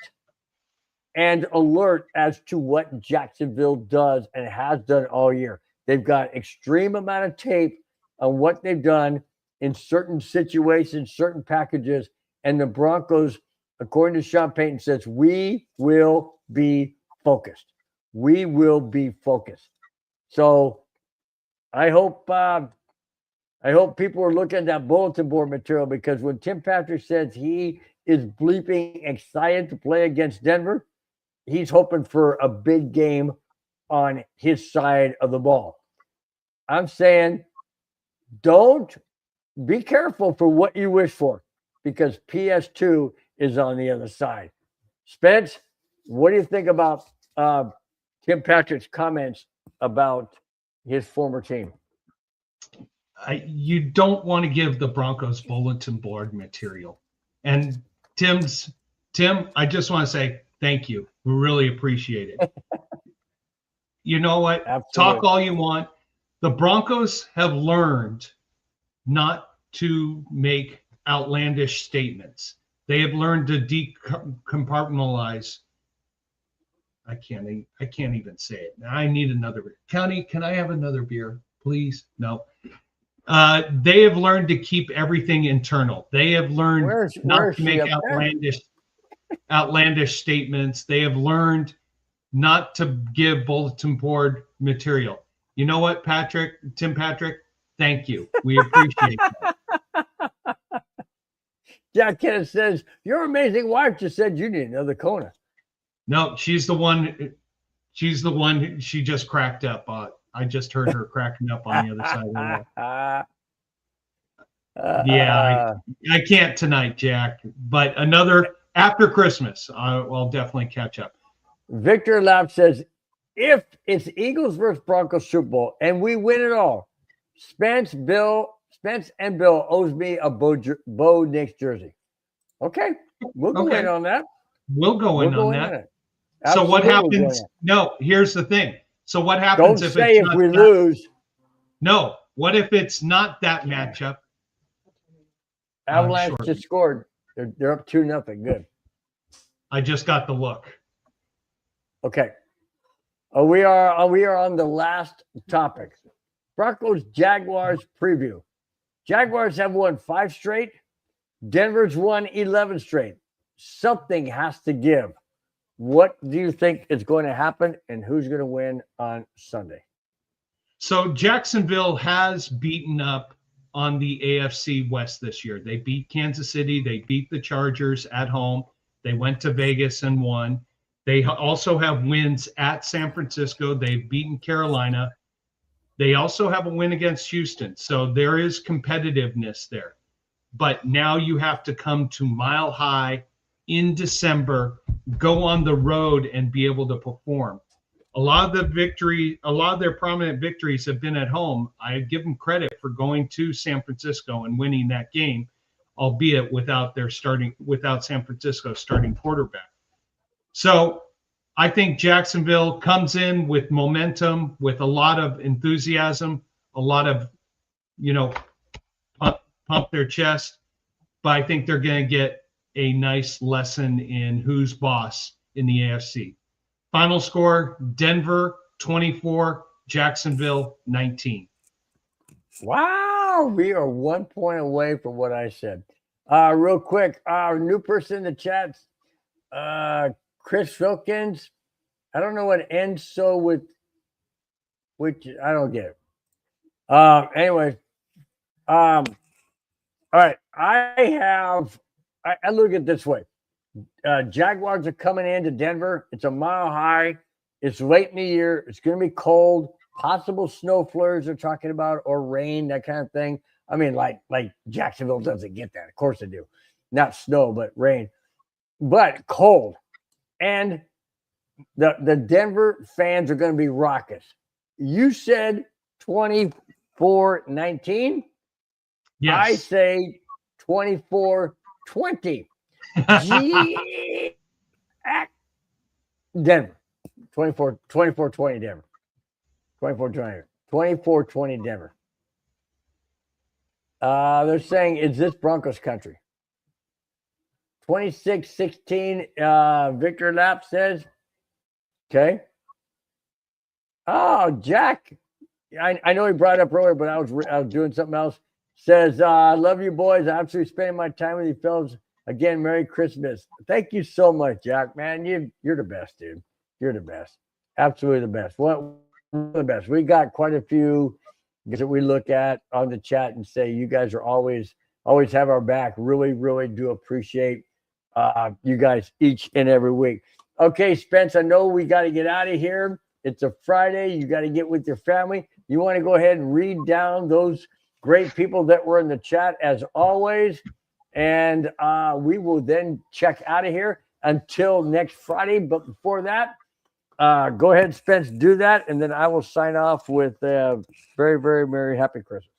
and alert as to what Jacksonville does and has done all year. They've got extreme amount of tape on what they've done in certain situations, certain packages, and the Broncos, according to Sean Payton, says we will be focused. We will be focused. So I hope people are looking at that bulletin board material, because when Tim Patrick says he is bleeping excited to play against Denver, he's hoping for a big game on his side of the ball. I'm saying don't be careful for what you wish for, because PS2 is on the other side. Spence, what do you think about Tim Patrick's comments about his former team? You don't want to give the Broncos bulletin board material. And Tim, I just want to say thank you. We really appreciate it. You know what? Absolutely. Talk all you want. The Broncos have learned not to make outlandish statements. They have learned to decompartmentalize. I can't even say it. I need another beer. Connie, can I have another beer, please? No. They have learned to keep everything internal. They have learned not to make outlandish statements. They have learned not to give bulletin board material. You know what, Tim Patrick? Thank you. We appreciate that. Jack Kenneth says, your amazing wife just said you need another Kona. No, she's the one. She just cracked up. I just heard her cracking up on the other side of the wall. Yeah, I can't tonight, Jack. But after Christmas, I'll definitely catch up. Victor Lap says, if it's Eagles versus Broncos Super Bowl and we win it all, Spence and Bill owes me a Bo Nix jersey. Okay, we'll go in on that. We'll go in on that. So what happens? No, here's the thing. So what happens if we lose? No. What if it's not that matchup? Avalanche just scored. They're up 2-0. Good. I just got the look. Okay. We are on the last topic. Broncos Jaguars preview. Jaguars have won 5 straight. Denver's won 11 straight. Something has to give. What do you think is going to happen, and who's going to win on Sunday? So Jacksonville has beaten up on the AFC West this year. They beat Kansas City. They beat the Chargers at home. They went to Vegas and won. They also have wins at San Francisco. They've beaten Carolina. They also have a win against Houston. So there is competitiveness there. But now you have to come to Mile High in December, go on the road and be able to perform. A lot of their prominent victories have been at home. I give them credit for going to San Francisco and winning that game, albeit without San Francisco starting quarterback. So I think Jacksonville comes in with momentum, with a lot of enthusiasm, a lot of, pump their chest. But I think they're going to get a nice lesson in who's boss in the AFC. Final score, Denver 24, Jacksonville 19. Wow, we are 1 point away from what I said. Real quick, our new person in the chat, Chris Filkins. I don't know what ends so with which I don't get it. Anyway, all right. I look at it this way. Jaguars are coming into Denver. It's a Mile High. It's late in the year. It's going to be cold. Possible snow flurries they're talking about, or rain, that kind of thing. I mean, like Jacksonville doesn't get that. Of course they do. Not snow, but rain. But cold. And the Denver fans are going to be raucous. You said 24-19. Yes. I say 24-20. Denver. 24-20 Denver. 24-20 Denver. They're saying, is this Broncos country? 26-16, Victor Lapp says. Okay. Oh, Jack. I know he brought it up earlier, but I was doing something else. Says, I love you boys. I'm absolutely spending my time with you fellas. Again, Merry Christmas. Thank you so much, Jack, man. You're the best, dude. You're the best. Absolutely the best. One of the best. We got quite a few that we look at on the chat and say, you guys are always have our back. Really, really do appreciate you guys each and every week. Okay, Spence, I know we got to get out of here. It's a Friday. You got to get with your family. You want to go ahead and read down those great people that were in the chat as always. And we will then check out of here until next Friday. But before that, go ahead, Spence, do that. And then I will sign off with very, very Merry Happy Christmas.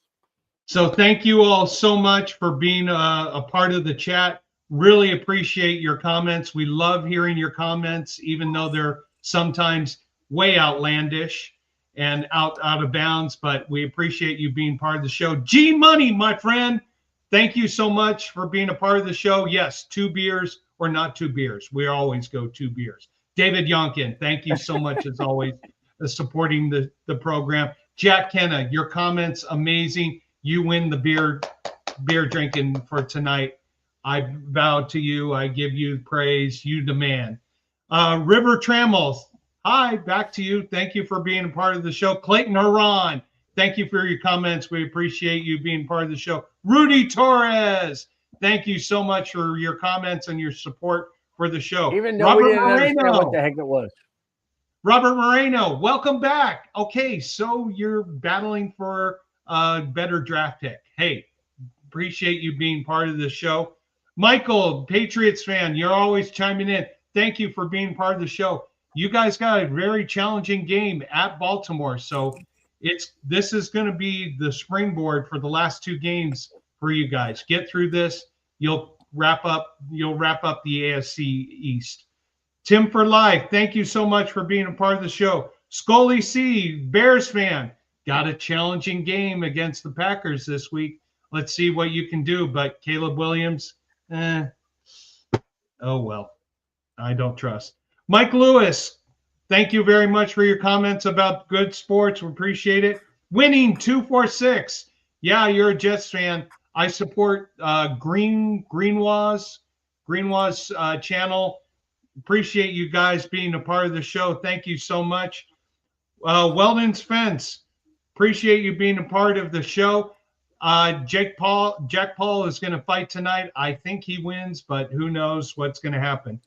So thank you all so much for being a part of the chat. Really appreciate your comments. We love hearing your comments, even though they're sometimes way outlandish and out of bounds, but we appreciate you being part of the show. G Money, my friend, thank you so much for being a part of the show. Yes, 2 beers or not 2 beers. We always go 2 beers. David Yonkin, thank you so much as always supporting the program. Jack Kenna, your comments amazing. You win the beer drinking for tonight. I vow to you. I give you praise. You the man. River Trammels, hi, back to you. Thank you for being a part of the show. Clayton Haran, thank you for your comments. We appreciate you being part of the show. Rudy Torres, thank you so much for your comments and your support for the show. Even though we didn't understand what the heck it was. Robert Moreno, welcome back. Okay, so you're battling for a better draft pick. Hey, appreciate you being part of the show. Michael, Patriots fan, you're always chiming in. Thank you for being part of the show. You guys got a very challenging game at Baltimore, so this is going to be the springboard for the last 2 games for you guys. Get through this. You'll wrap up the AFC East. Tim for Life, thank you so much for being a part of the show. Scully C, Bears fan, got a challenging game against the Packers this week. Let's see what you can do. But Caleb Williams, oh well, I don't trust. Mike Lewis, thank you very much for your comments about good sports. We appreciate it. Winning 246. Yeah, you're a Jets fan. I support Greenwaz channel. Appreciate you guys being a part of the show. Thank you so much. Weldon's Fence, appreciate you being a part of the show. Jack Paul is going to fight tonight. I think he wins, but who knows what's going to happen.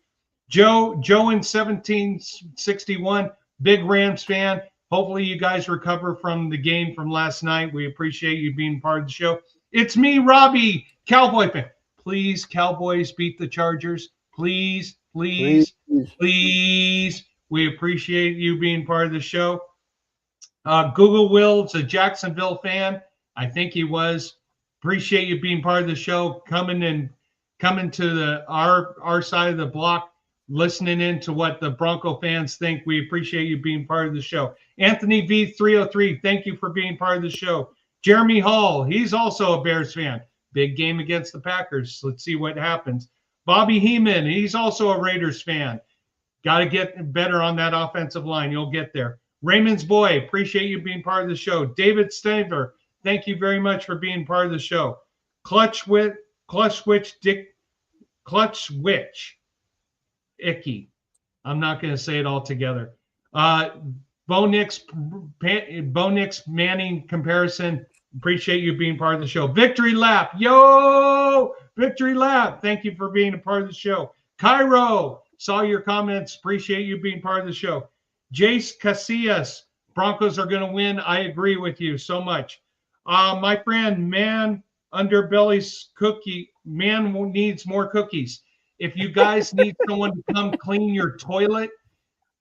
Joe in 1761, big Rams fan. Hopefully you guys recover from the game from last night. We appreciate you being part of the show. It's me, Robbie, Cowboy fan. Please, Cowboys, beat the Chargers. Please. We appreciate you being part of the show. Google Will's a Jacksonville fan. I think he was. Appreciate you being part of the show, coming to our side of the block, listening in to what the Bronco fans think. We appreciate you being part of the show. Anthony V303, thank you for being part of the show. Jeremy Hall, he's also a Bears fan. Big game against the Packers. Let's see what happens. Bobby Heeman, he's also a Raiders fan. Got to get better on that offensive line. You'll get there. Raymond's Boy, appreciate you being part of the show. David Staver, thank you very much for being part of the show. Clutch Witch, Icky. I'm not going to say it all together. Bo Nix Manning comparison. Appreciate you being part of the show. Victory Lap. Yo! Victory Lap. Thank you for being a part of the show. Cairo, saw your comments. Appreciate you being part of the show. Jace Casillas, Broncos are going to win. I agree with you so much. My friend, Man Underbelly's Cookie, Man needs more cookies. If you guys need someone to come clean your toilet,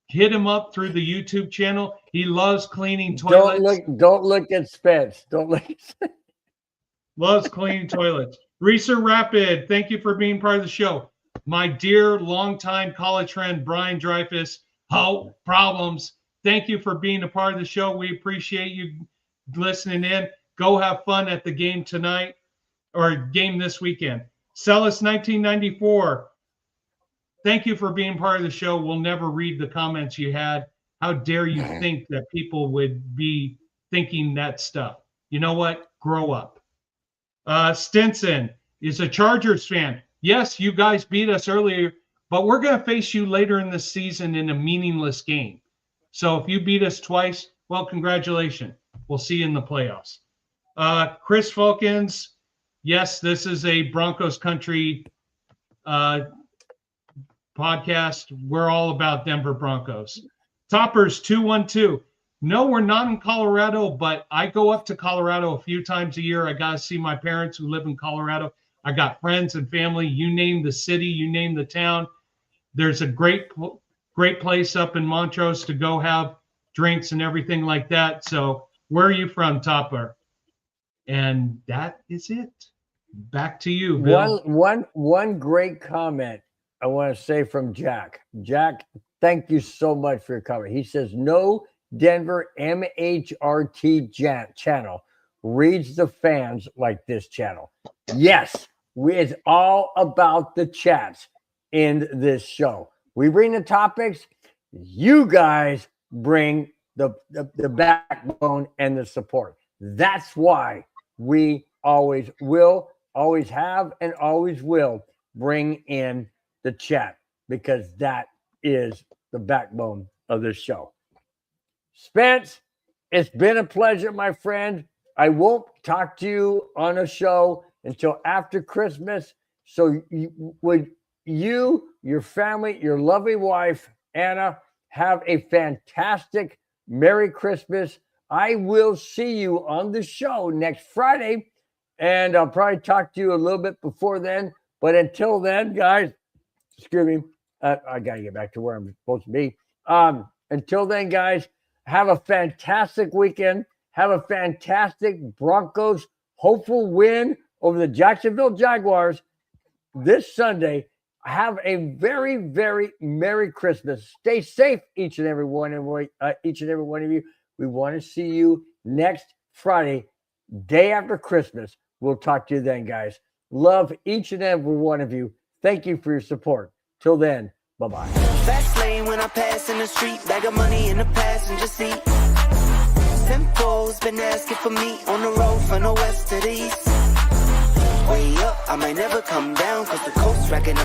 hit him up through the YouTube channel. He loves cleaning toilets. Don't look at Spence. Don't look. Loves cleaning toilets. Reeser Rapid, thank you for being part of the show. My dear longtime college friend, Brian Dreyfus, how problems. Thank you for being a part of the show. We appreciate you listening in. Go have fun at the game tonight or game this weekend. Celis 1994, thank you for being part of the show. We'll never read the comments you had. How dare you think that people would be thinking that stuff? You know what? Grow up. Stinson is a Chargers fan. Yes, you guys beat us earlier, but we're going to face you later in the season in a meaningless game. So if you beat us twice, well, congratulations. We'll see you in the playoffs. Chris Falkins, yes, this is a Broncos country podcast. We're all about Denver Broncos. Toppers 212. No, we're not in Colorado, but I go up to Colorado a few times a year. I got to see my parents who live in Colorado. I got friends and family. You name the city, you name the town. There's a great place up in Montrose to go have drinks and everything like that. So where are you from, Topper? And that is it. Back to you, Bill. One great comment I want to say from Jack. Jack, thank you so much for your comment. He says, no Denver MHRT channel reads the fans like this channel. Yes, it's all about the chats in this show. We bring the topics. You guys bring the backbone and the support. That's why we always will, always have, and always will bring in the chat, because that is the backbone of this show. Spence, it's been a pleasure, my friend. I won't talk to you on a show until after Christmas. So would you, your family, your lovely wife, Anna, have a fantastic Merry Christmas. I will see you on the show next Friday, and I'll probably talk to you a little bit before then. But until then, guys, excuse me, I got to get back to where I'm supposed to be. Until then, guys, have a fantastic weekend. Have a fantastic Broncos hopeful win over the Jacksonville Jaguars this Sunday. Have a very, very Merry Christmas. Stay safe, each and every one of you. We want to see you next Friday, day after Christmas. We'll talk to you then, guys. Love each and every one of you. Thank you for your support. Till then, bye-bye. Fast lane when I pass in the street, bag of money in the passenger seat. Simcoe's been asking for me on the road from the west to the east. Way up, I might never come down, cause the coast's racking up.